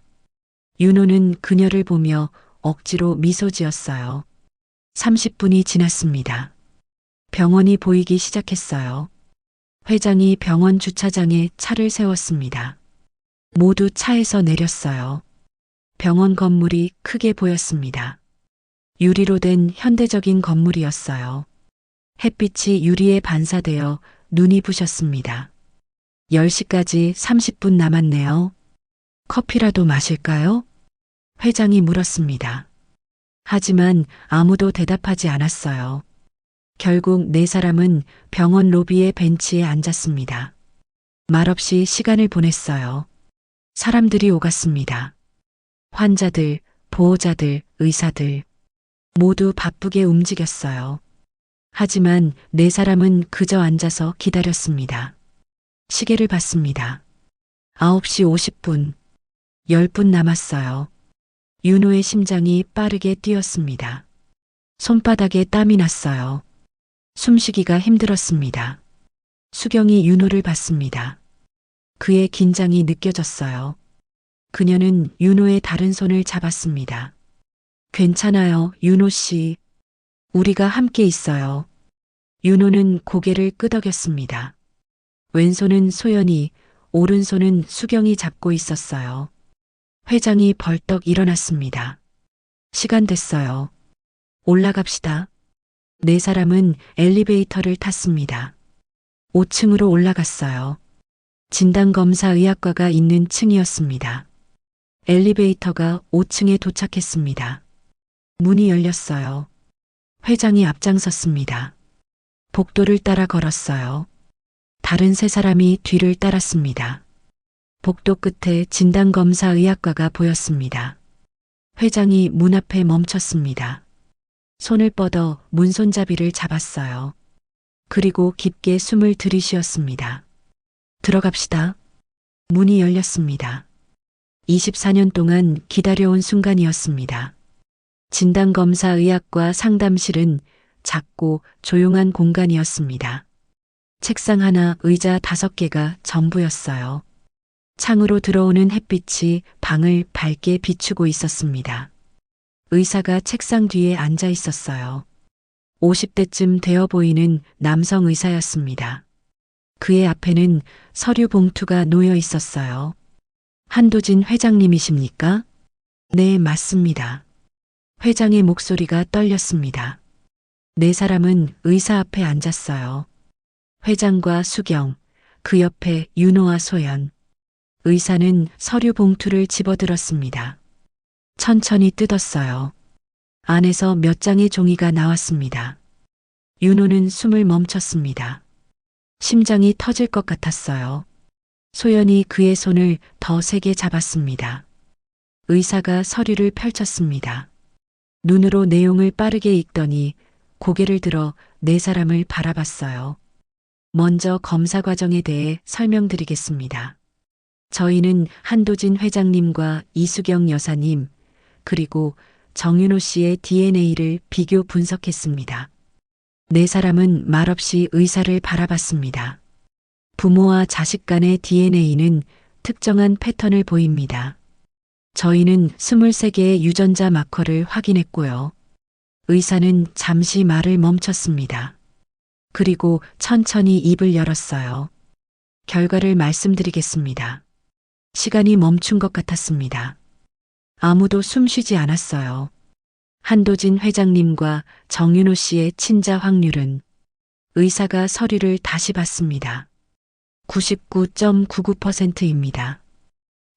윤호는 그녀를 보며 억지로 미소 지었어요. 30분이 지났습니다. 병원이 보이기 시작했어요. 회장이 병원 주차장에 차를 세웠습니다. 모두 차에서 내렸어요. 병원 건물이 크게 보였습니다. 유리로 된 현대적인 건물이었어요. 햇빛이 유리에 반사되어 눈이 부셨습니다. 10시까지 30분 남았네요. 커피라도 마실까요? 회장이 물었습니다. 하지만 아무도 대답하지 않았어요. 결국 네 사람은 병원 로비의 벤치에 앉았습니다. 말없이 시간을 보냈어요. 사람들이 오갔습니다. 환자들, 보호자들, 의사들 모두 바쁘게 움직였어요. 하지만 네 사람은 그저 앉아서 기다렸습니다. 시계를 봤습니다. 9시 50분. 10분 남았어요. 윤호의 심장이 빠르게 뛰었습니다. 손바닥에 땀이 났어요. 숨쉬기가 힘들었습니다. 수경이 윤호를 봤습니다. 그의 긴장이 느껴졌어요. 그녀는 윤호의 다른 손을 잡았습니다. 괜찮아요, 윤호 씨. 우리가 함께 있어요. 윤호는 고개를 끄덕였습니다. 왼손은 소연이, 오른손은 수경이 잡고 있었어요. 회장이 벌떡 일어났습니다. 시간 됐어요. 올라갑시다. 네 사람은 엘리베이터를 탔습니다. 5층으로 올라갔어요. 진단검사의학과가 있는 층이었습니다. 엘리베이터가 5층에 도착했습니다. 문이 열렸어요. 회장이 앞장섰습니다. 복도를 따라 걸었어요. 다른 세 사람이 뒤를 따랐습니다. 복도 끝에 진단검사의학과가 보였습니다. 회장이 문 앞에 멈췄습니다. 손을 뻗어 문 손잡이를 잡았어요. 그리고 깊게 숨을 들이쉬었습니다. 들어갑시다. 문이 열렸습니다. 24년 동안 기다려온 순간이었습니다. 진단검사의학과 상담실은 작고 조용한 공간이었습니다. 책상 하나, 의자 5개가 전부였어요. 창으로 들어오는 햇빛이 방을 밝게 비추고 있었습니다. 의사가 책상 뒤에 앉아 있었어요. 50대쯤 되어 보이는 남성 의사였습니다. 그의 앞에는 서류 봉투가 놓여 있었어요. 한도진 회장님이십니까? 네, 맞습니다. 회장의 목소리가 떨렸습니다. 네 사람은 의사 앞에 앉았어요. 회장과 수경, 그 옆에 윤호와 소연. 의사는 서류 봉투를 집어들었습니다. 천천히 뜯었어요. 안에서 몇 장의 종이가 나왔습니다. 윤호는 숨을 멈췄습니다. 심장이 터질 것 같았어요. 소연이 그의 손을 더 세게 잡았습니다. 의사가 서류를 펼쳤습니다. 눈으로 내용을 빠르게 읽더니 고개를 들어 네 사람을 바라봤어요. 먼저 검사 과정에 대해 설명드리겠습니다. 저희는 한도진 회장님과 이수경 여사님, 그리고 정윤호 씨의 DNA를 비교 분석했습니다. 네 사람은 말없이 의사를 바라봤습니다. 부모와 자식 간의 DNA는 특정한 패턴을 보입니다. 저희는 23개의 유전자 마커를 확인했고요. 의사는 잠시 말을 멈췄습니다. 그리고 천천히 입을 열었어요. 결과를 말씀드리겠습니다. 시간이 멈춘 것 같았습니다. 아무도 숨쉬지 않았어요. 한도진 회장님과 정윤호 씨의 친자 확률은 의사가 서류를 다시 봤습니다. 99.99%입니다.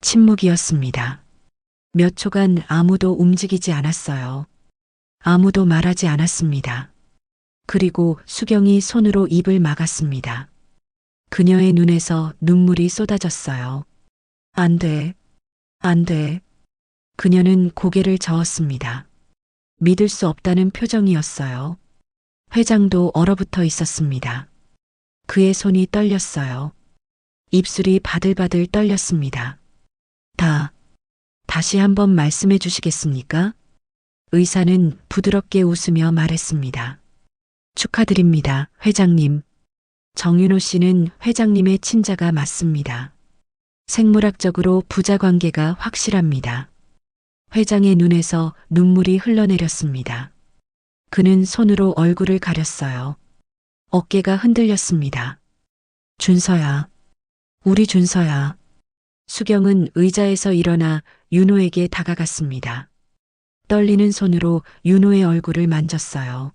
침묵이었습니다. 몇 초간 아무도 움직이지 않았어요. 아무도 말하지 않았습니다. 그리고 수경이 손으로 입을 막았습니다. 그녀의 눈에서 눈물이 쏟아졌어요. 안 돼. 안 돼. 그녀는 고개를 저었습니다. 믿을 수 없다는 표정이었어요. 회장도 얼어붙어 있었습니다. 그의 손이 떨렸어요. 입술이 바들바들 떨렸습니다. 다시 한번 말씀해 주시겠습니까? 의사는 부드럽게 웃으며 말했습니다. 축하드립니다, 회장님. 정윤호 씨는 회장님의 친자가 맞습니다. 생물학적으로 부자 관계가 확실합니다. 회장의 눈에서 눈물이 흘러내렸습니다. 그는 손으로 얼굴을 가렸어요. 어깨가 흔들렸습니다. 준서야. 우리 준서야. 수경은 의자에서 일어나 윤호에게 다가갔습니다. 떨리는 손으로 윤호의 얼굴을 만졌어요.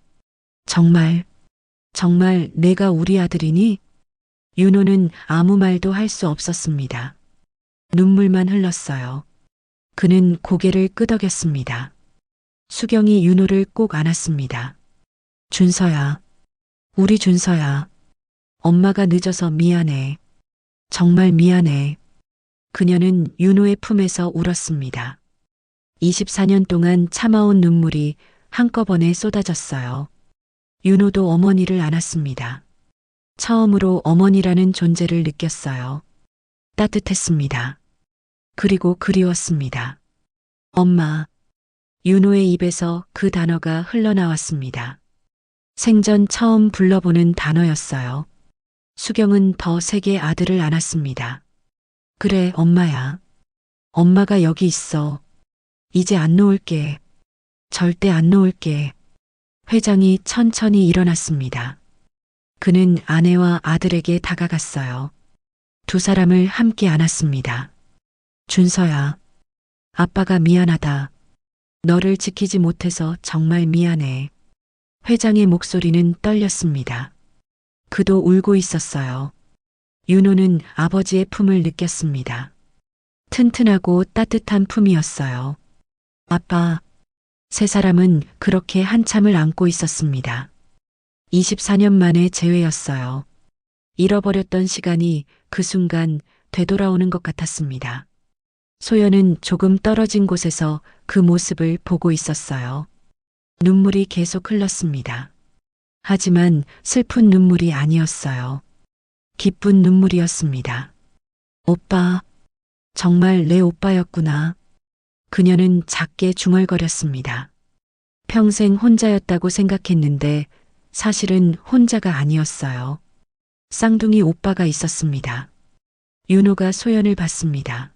정말 내가 우리 아들이니? 윤호는 아무 말도 할 수 없었습니다. 눈물만 흘렀어요. 그는 고개를 끄덕였습니다. 수경이 윤호를 꼭 안았습니다. 준서야. 우리 준서야. 엄마가 늦어서 미안해. 정말 미안해. 그녀는 윤호의 품에서 울었습니다. 24년 동안 참아온 눈물이 한꺼번에 쏟아졌어요. 윤호도 어머니를 안았습니다. 처음으로 어머니라는 존재를 느꼈어요. 따뜻했습니다. 그리고 그리웠습니다. 엄마. 윤호의 입에서 그 단어가 흘러나왔습니다. 생전 처음 불러보는 단어였어요. 수경은 더 세게 아들을 안았습니다. 그래, 엄마야. 엄마가 여기 있어. 이제 안 놓을게. 절대 안 놓을게. 회장이 천천히 일어났습니다. 그는 아내와 아들에게 다가갔어요. 두 사람을 함께 안았습니다. 준서야, 아빠가 미안하다. 너를 지키지 못해서 정말 미안해. 회장의 목소리는 떨렸습니다. 그도 울고 있었어요. 윤호는 아버지의 품을 느꼈습니다. 튼튼하고 따뜻한 품이었어요. 아빠, 세 사람은 그렇게 한참을 안고 있었습니다. 24년 만에 재회였어요. 잃어버렸던 시간이 그 순간 되돌아오는 것 같았습니다. 소연은 조금 떨어진 곳에서 그 모습을 보고 있었어요. 눈물이 계속 흘렀습니다. 하지만 슬픈 눈물이 아니었어요. 기쁜 눈물이었습니다. 오빠, 정말 내 오빠였구나. 그녀는 작게 중얼거렸습니다. 평생 혼자였다고 생각했는데 사실은 혼자가 아니었어요. 쌍둥이 오빠가 있었습니다. 윤호가 소연을 봤습니다.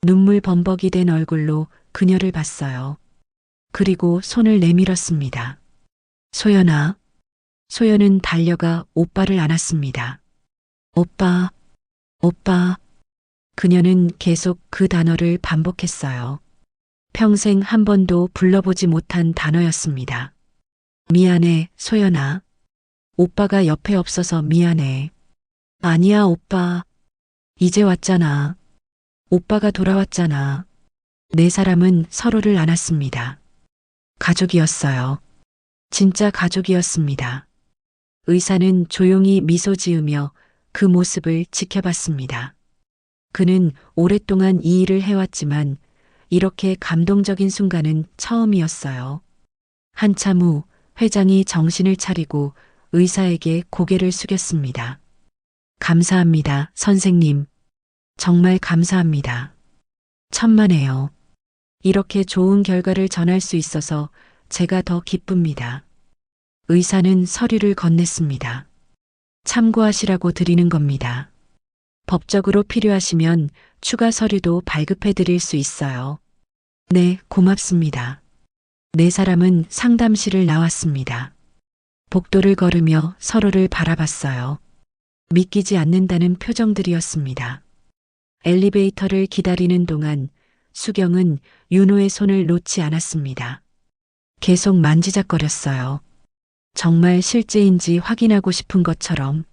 눈물 범벅이 된 얼굴로 그녀를 봤어요. 그리고 손을 내밀었습니다. 소연아. 소연은 달려가 오빠를 안았습니다. 오빠, 오빠. 그녀는 계속 그 단어를 반복했어요. 평생 한 번도 불러보지 못한 단어였습니다. 미안해, 소연아. 오빠가 옆에 없어서 미안해. 아니야, 오빠. 이제 왔잖아. 오빠가 돌아왔잖아. 네 사람은 서로를 안았습니다. 가족이었어요. 진짜 가족이었습니다. 의사는 조용히 미소 지으며 그 모습을 지켜봤습니다. 그는 오랫동안 이 일을 해왔지만 이렇게 감동적인 순간은 처음이었어요. 한참 후 회장이 정신을 차리고 의사에게 고개를 숙였습니다. 감사합니다, 선생님. 정말 감사합니다. 천만에요. 이렇게 좋은 결과를 전할 수 있어서 제가 더 기쁩니다. 의사는 서류를 건넸습니다. 참고하시라고 드리는 겁니다. 법적으로 필요하시면 추가 서류도 발급해 드릴 수 있어요. 네, 고맙습니다. 네 사람은 상담실을 나왔습니다. 복도를 걸으며 서로를 바라봤어요. 믿기지 않는다는 표정들이었습니다. 엘리베이터를 기다리는 동안 수경은 윤호의 손을 놓지 않았습니다. 계속 만지작거렸어요. 정말 실제인지 확인하고 싶은 것처럼.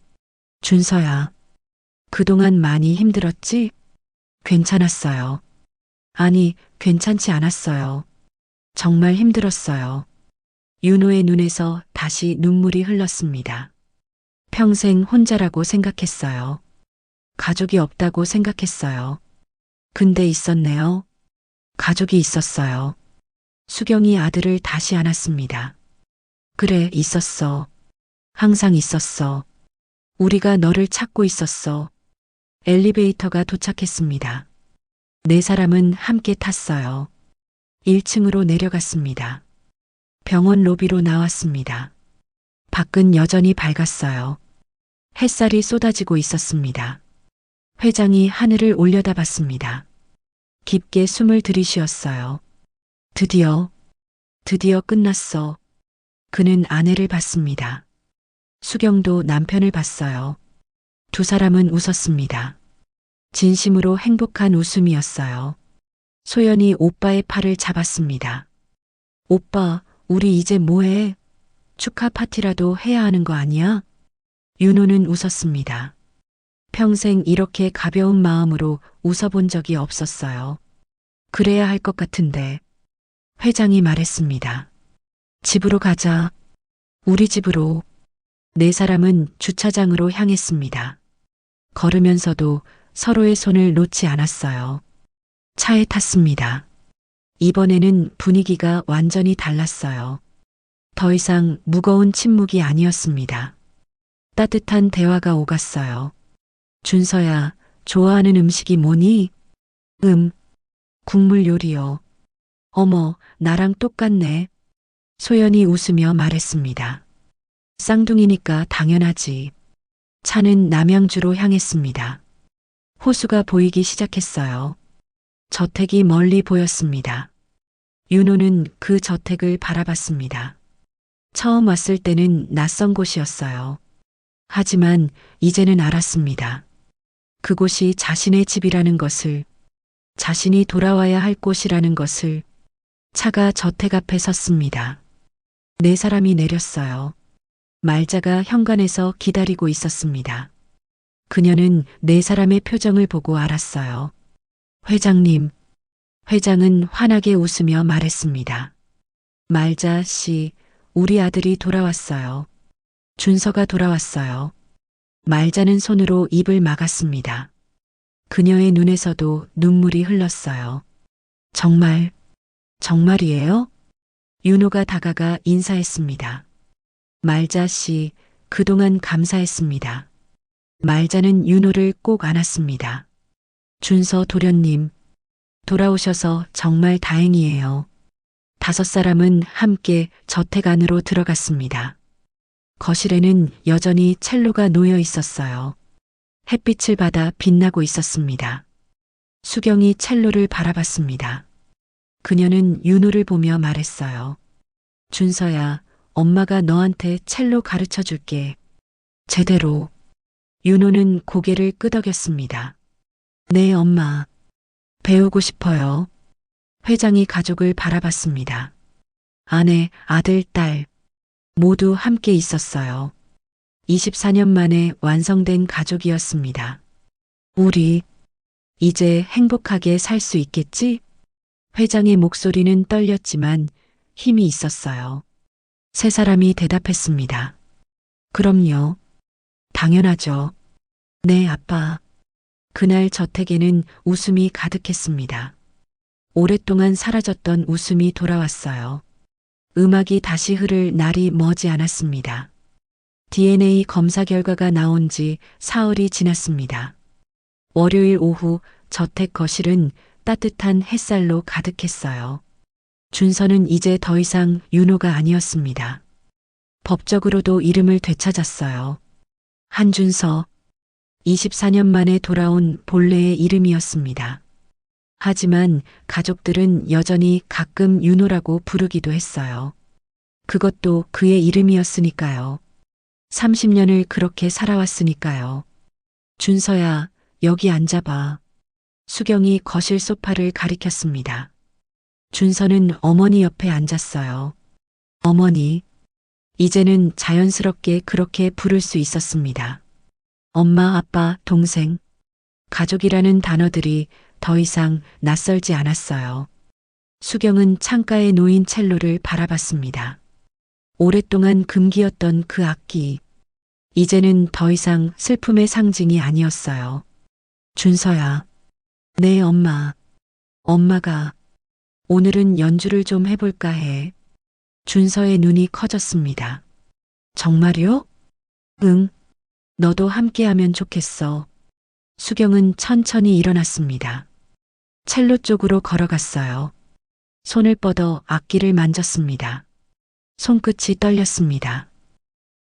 준서야, 그동안 많이 힘들었지? 괜찮았어요. 아니, 괜찮지 않았어요. 정말 힘들었어요. 윤호의 눈에서 다시 눈물이 흘렀습니다. 평생 혼자라고 생각했어요. 가족이 없다고 생각했어요. 근데 있었네요. 가족이 있었어요. 수경이 아들을 다시 안았습니다. 그래, 있었어. 항상 있었어. 우리가 너를 찾고 있었어. 엘리베이터가 도착했습니다. 네 사람은 함께 탔어요. 1층으로 내려갔습니다. 병원 로비로 나왔습니다. 밖은 여전히 밝았어요. 햇살이 쏟아지고 있었습니다. 회장이 하늘을 올려다봤습니다. 깊게 숨을 들이쉬었어요. 드디어 끝났어. 그는 아내를 봤습니다. 수경도 남편을 봤어요. 두 사람은 웃었습니다. 진심으로 행복한 웃음이었어요. 소연이 오빠의 팔을 잡았습니다. 오빠, 우리 이제 뭐해? 축하 파티라도 해야 하는 거 아니야? 윤호는 웃었습니다. 평생 이렇게 가벼운 마음으로 웃어본 적이 없었어요. 그래야 할 것 같은데. 회장이 말했습니다. 집으로 가자. 우리 집으로. 네 사람은 주차장으로 향했습니다. 걸으면서도 서로의 손을 놓지 않았어요. 차에 탔습니다. 이번에는 분위기가 완전히 달랐어요. 더 이상 무거운 침묵이 아니었습니다. 따뜻한 대화가 오갔어요. 준서야, 좋아하는 음식이 뭐니? 국물 요리요. 어머, 나랑 똑같네. 소연이 웃으며 말했습니다. 쌍둥이니까 당연하지. 차는 남양주로 향했습니다. 호수가 보이기 시작했어요. 저택이 멀리 보였습니다. 윤호는 그 저택을 바라봤습니다. 처음 왔을 때는 낯선 곳이었어요. 하지만 이제는 알았습니다. 그곳이 자신의 집이라는 것을, 자신이 돌아와야 할 곳이라는 것을. 차가 저택 앞에 섰습니다. 네 사람이 내렸어요. 말자가 현관에서 기다리고 있었습니다. 그녀는 네 사람의 표정을 보고 알았어요. 회장님. 회장은 환하게 웃으며 말했습니다. 말자 씨, 우리 아들이 돌아왔어요. 준서가 돌아왔어요. 말자는 손으로 입을 막았습니다. 그녀의 눈에서도 눈물이 흘렀어요. 정말이에요? 윤호가 다가가 인사했습니다. 말자 씨, 그동안 감사했습니다. 말자는 윤호를 꼭 안았습니다. 준서 도련님, 돌아오셔서 정말 다행이에요. 다섯 사람은 함께 저택 안으로 들어갔습니다. 거실에는 여전히 첼로가 놓여 있었어요. 햇빛을 받아 빛나고 있었습니다. 수경이 첼로를 바라봤습니다. 그녀는 윤호를 보며 말했어요. 준서야, 엄마가 너한테 첼로 가르쳐 줄게. 제대로. 윤호는 고개를 끄덕였습니다. 네, 엄마. 배우고 싶어요. 회장이 가족을 바라봤습니다. 아내, 아들, 딸. 모두 함께 있었어요. 24년 만에 완성된 가족이었습니다. 우리, 이제 행복하게 살 수 있겠지? 회장의 목소리는 떨렸지만 힘이 있었어요. 세 사람이 대답했습니다. 그럼요. 당연하죠. 네, 아빠. 그날 저택에는 웃음이 가득했습니다. 오랫동안 사라졌던 웃음이 돌아왔어요. 음악이 다시 흐를 날이 머지 않았습니다. DNA 검사 결과가 나온 지 사흘이 지났습니다. 월요일 오후 저택 거실은 따뜻한 햇살로 가득했어요. 준서는 이제 더 이상 윤호가 아니었습니다. 법적으로도 이름을 되찾았어요. 한준서. 24년 만에 돌아온 본래의 이름이었습니다. 하지만 가족들은 여전히 가끔 윤호라고 부르기도 했어요. 그것도 그의 이름이었으니까요. 30년을 그렇게 살아왔으니까요. 준서야, 여기 앉아봐. 수경이 거실 소파를 가리켰습니다. 준서는 어머니 옆에 앉았어요. 어머니. 이제는 자연스럽게 그렇게 부를 수 있었습니다. 엄마, 아빠, 동생. 가족이라는 단어들이 더 이상 낯설지 않았어요. 수경은 창가에 놓인 첼로를 바라봤습니다. 오랫동안 금기였던 그 악기. 이제는 더 이상 슬픔의 상징이 아니었어요. 준서야. 네, 엄마. 엄마가 오늘은 연주를 좀 해볼까 해. 준서의 눈이 커졌습니다. 정말요? 응. 너도 함께하면 좋겠어. 수경은 천천히 일어났습니다. 첼로 쪽으로 걸어갔어요. 손을 뻗어 악기를 만졌습니다. 손끝이 떨렸습니다.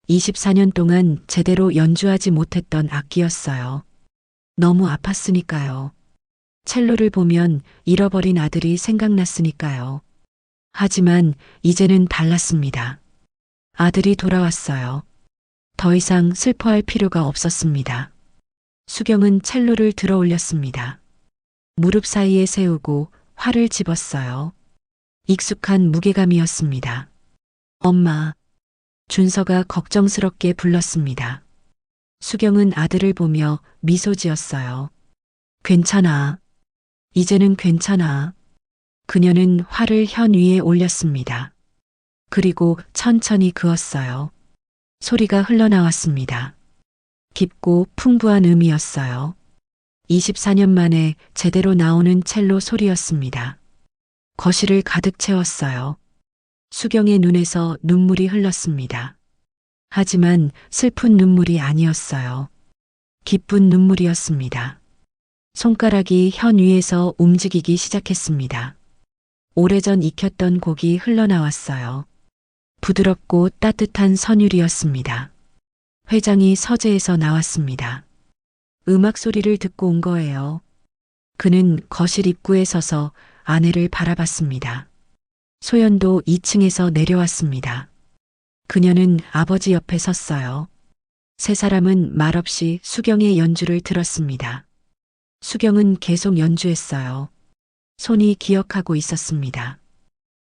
24년 동안 제대로 연주하지 못했던 악기였어요. 너무 아팠으니까요. 첼로를 보면 잃어버린 아들이 생각났으니까요. 하지만 이제는 달랐습니다. 아들이 돌아왔어요. 더 이상 슬퍼할 필요가 없었습니다. 수경은 첼로를 들어 올렸습니다. 무릎 사이에 세우고 활을 집었어요. 익숙한 무게감이었습니다. 엄마. 준서가 걱정스럽게 불렀습니다. 수경은 아들을 보며 미소 지었어요. 괜찮아. 이제는 괜찮아. 그녀는 활을 현 위에 올렸습니다. 그리고 천천히 그었어요. 소리가 흘러나왔습니다. 깊고 풍부한 음이었어요. 24년 만에 제대로 나오는 첼로 소리였습니다. 거실을 가득 채웠어요. 수경의 눈에서 눈물이 흘렀습니다. 하지만 슬픈 눈물이 아니었어요. 기쁜 눈물이었습니다. 손가락이 현 위에서 움직이기 시작했습니다. 오래전 익혔던 곡이 흘러나왔어요. 부드럽고 따뜻한 선율이었습니다. 회장이 서재에서 나왔습니다. 음악 소리를 듣고 온 거예요. 그는 거실 입구에 서서 아내를 바라봤습니다. 소연도 2층에서 내려왔습니다. 그녀는 아버지 옆에 섰어요. 세 사람은 말없이 수경의 연주를 들었습니다. 수경은 계속 연주했어요. 손이 기억하고 있었습니다.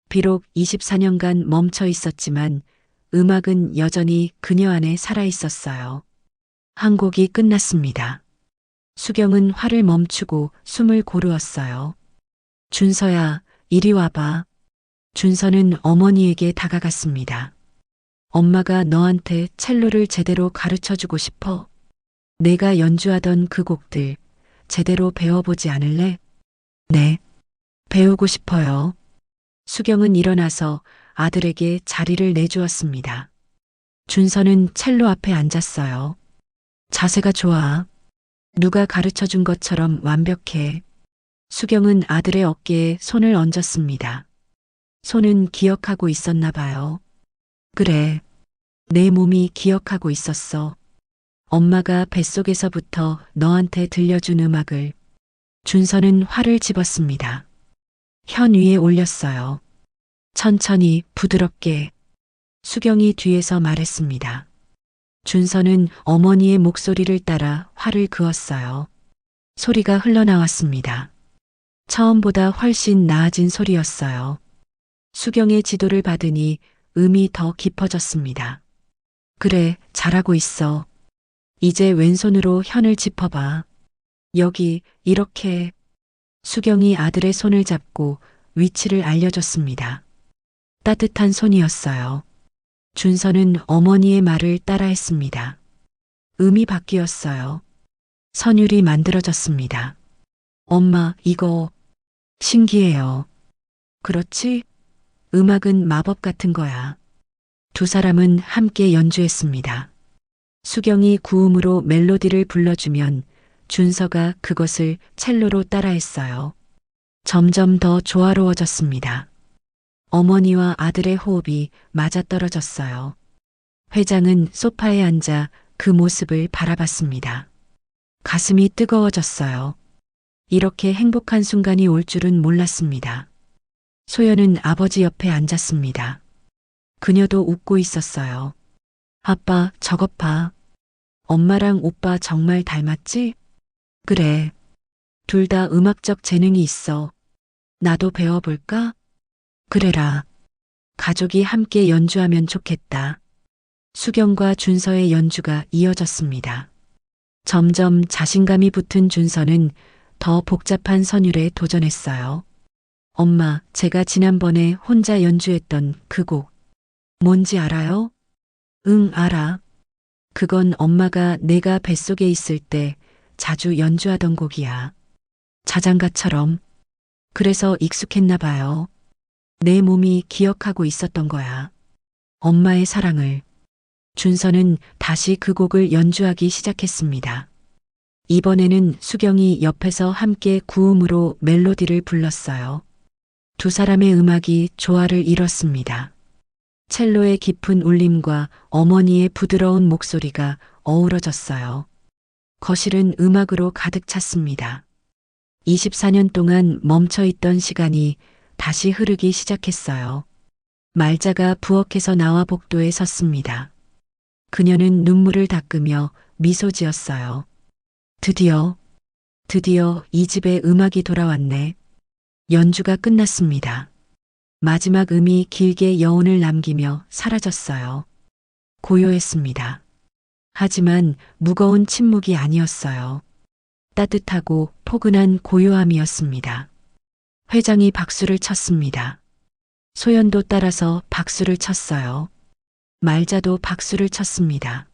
비록 24년간 멈춰 있었지만 음악은 여전히 그녀 안에 살아 있었어요. 한 곡이 끝났습니다. 수경은 화를 멈추고 숨을 고르었어요. 준서야, 이리 와봐. 준서는 어머니에게 다가갔습니다. 엄마가 너한테 첼로를 제대로 가르쳐 주고 싶어. 내가 연주하던 그 곡들 제대로 배워보지 않을래? 네, 배우고 싶어요. 수경은 일어나서 아들에게 자리를 내주었습니다. 준서는 첼로 앞에 앉았어요. 자세가 좋아. 누가 가르쳐 준 것처럼 완벽해. 수경은 아들의 어깨에 손을 얹었습니다. 손은 기억하고 있었나 봐요. 그래, 내 몸이 기억하고 있었어. 엄마가 뱃속에서부터 너한테 들려준 음악을. 준서는 활을 집었습니다. 현 위에 올렸어요. 천천히 부드럽게. 수경이 뒤에서 말했습니다. 준서는 어머니의 목소리를 따라 활을 그었어요. 소리가 흘러나왔습니다. 처음보다 훨씬 나아진 소리였어요. 수경의 지도를 받으니 음이 더 깊어졌습니다. 그래, 잘하고 있어. 이제 왼손으로 현을 짚어봐. 여기, 이렇게. 수경이 아들의 손을 잡고 위치를 알려줬습니다. 따뜻한 손이었어요. 준서는 어머니의 말을 따라했습니다. 음이 바뀌었어요. 선율이 만들어졌습니다. 엄마, 이거 신기해요. 그렇지? 음악은 마법 같은 거야. 두 사람은 함께 연주했습니다. 수경이 구음으로 멜로디를 불러주면 준서가 그것을 첼로로 따라했어요. 점점 더 조화로워졌습니다. 어머니와 아들의 호흡이 맞아떨어졌어요. 회장은 소파에 앉아 그 모습을 바라봤습니다. 가슴이 뜨거워졌어요. 이렇게 행복한 순간이 올 줄은 몰랐습니다. 소연은 아버지 옆에 앉았습니다. 그녀도 웃고 있었어요. 아빠, 저것 봐. 엄마랑 오빠 정말 닮았지? 그래. 둘 다 음악적 재능이 있어. 나도 배워볼까? 그래라. 가족이 함께 연주하면 좋겠다. 수경과 준서의 연주가 이어졌습니다. 점점 자신감이 붙은 준서는 더 복잡한 선율에 도전했어요. 엄마, 제가 지난번에 혼자 연주했던 그 곡. 뭔지 알아요? 응, 알아. 그건 엄마가 내가 뱃속에 있을 때 자주 연주하던 곡이야. 자장가처럼. 그래서 익숙했나 봐요. 내 몸이 기억하고 있었던 거야. 엄마의 사랑을. 준서는 다시 그 곡을 연주하기 시작했습니다. 이번에는 수경이 옆에서 함께 구음으로 멜로디를 불렀어요. 두 사람의 음악이 조화를 이뤘습니다. 첼로의 깊은 울림과 어머니의 부드러운 목소리가 어우러졌어요. 거실은 음악으로 가득 찼습니다. 24년 동안 멈춰있던 시간이 다시 흐르기 시작했어요. 말자가 부엌에서 나와 복도에 섰습니다. 그녀는 눈물을 닦으며 미소 지었어요. 드디어 이 집에 음악이 돌아왔네. 연주가 끝났습니다. 마지막 음이 길게 여운을 남기며 사라졌어요. 고요했습니다. 하지만 무거운 침묵이 아니었어요. 따뜻하고 포근한 고요함이었습니다. 회장이 박수를 쳤습니다. 소연도 따라서 박수를 쳤어요. 말자도 박수를 쳤습니다.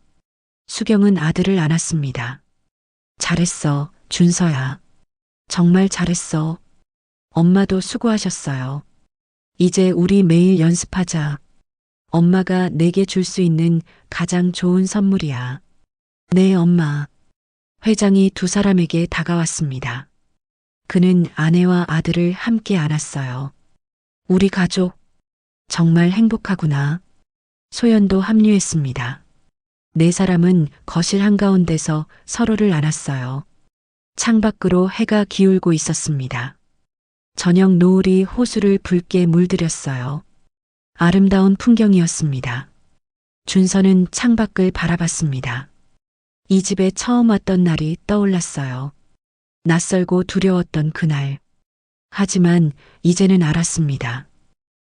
수경은 아들을 안았습니다. 잘했어, 준서야. 정말 잘했어. 엄마도 수고하셨어요. 이제 우리 매일 연습하자. 엄마가 내게 줄 수 있는 가장 좋은 선물이야. 네, 엄마. 회장이 두 사람에게 다가왔습니다. 그는 아내와 아들을 함께 안았어요. 우리 가족, 정말 행복하구나. 소연도 합류했습니다. 네 사람은 거실 한가운데서 서로를 안았어요. 창밖으로 해가 기울고 있었습니다. 저녁 노을이 호수를 붉게 물들였어요. 아름다운 풍경이었습니다. 준서는 창밖을 바라봤습니다. 이 집에 처음 왔던 날이 떠올랐어요. 낯설고 두려웠던 그날. 하지만 이제는 알았습니다.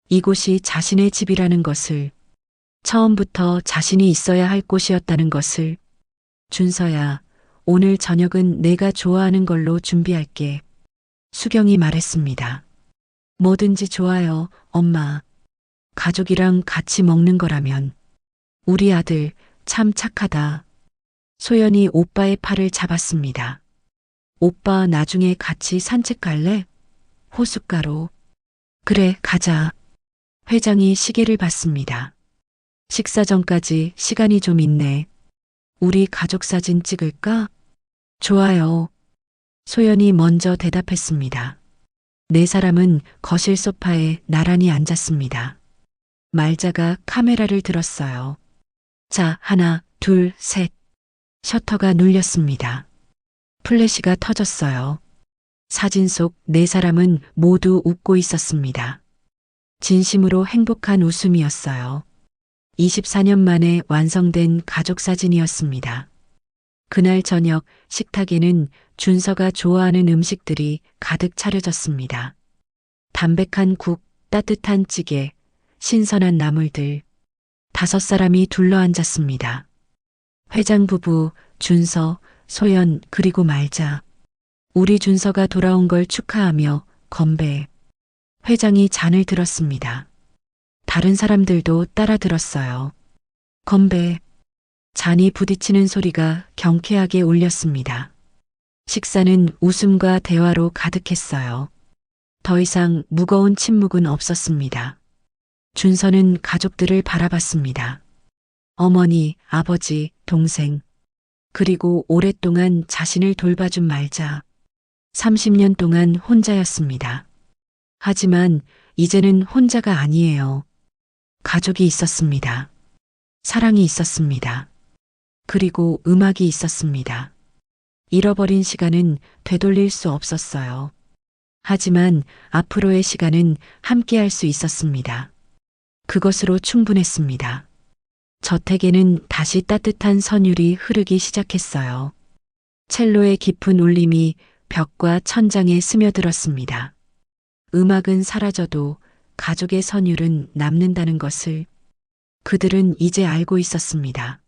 이곳이 자신의 집이라는 것을, 처음부터 자신이 있어야 할 곳이었다는 것을. 준서야, 오늘 저녁은 내가 좋아하는 걸로 준비할게. 수경이 말했습니다. 뭐든지 좋아요, 엄마. 가족이랑 같이 먹는 거라면. 우리 아들 참 착하다. 소연이 오빠의 팔을 잡았습니다. 오빠 나중에 같이 산책 갈래? 호숫가로. 그래, 가자. 회장이 시계를 봤습니다. 식사 전까지 시간이 좀 있네. 우리 가족 사진 찍을까? 좋아요. 소연이 먼저 대답했습니다. 네 사람은 거실 소파에 나란히 앉았습니다. 말자가 카메라를 들었어요. 자, 하나, 둘, 셋. 셔터가 눌렸습니다. 플래시가 터졌어요. 사진 속 네 사람은 모두 웃고 있었습니다. 진심으로 행복한 웃음이었어요. 24년 만에 완성된 가족 사진이었습니다. 그날 저녁 식탁에는 준서가 좋아하는 음식들이 가득 차려졌습니다. 담백한 국, 따뜻한 찌개, 신선한 나물들. 5사람이 둘러앉았습니다. 회장 부부, 준서, 소연, 그리고 말자. 우리 준서가 돌아온 걸 축하하며 건배. 회장이 잔을 들었습니다. 다른 사람들도 따라 들었어요. 건배. 잔이 부딪히는 소리가 경쾌하게 울렸습니다. 식사는 웃음과 대화로 가득했어요. 더 이상 무거운 침묵은 없었습니다. 준서는 가족들을 바라봤습니다. 어머니, 아버지, 동생. 그리고 오랫동안 자신을 돌봐준 말자. 30년 동안 혼자였습니다. 하지만 이제는 혼자가 아니에요. 가족이 있었습니다. 사랑이 있었습니다. 그리고 음악이 있었습니다. 잃어버린 시간은 되돌릴 수 없었어요. 하지만 앞으로의 시간은 함께할 수 있었습니다. 그것으로 충분했습니다. 저택에는 다시 따뜻한 선율이 흐르기 시작했어요. 첼로의 깊은 울림이 벽과 천장에 스며들었습니다. 음악은 사라져도 가족의 선율은 남는다는 것을 그들은 이제 알고 있었습니다.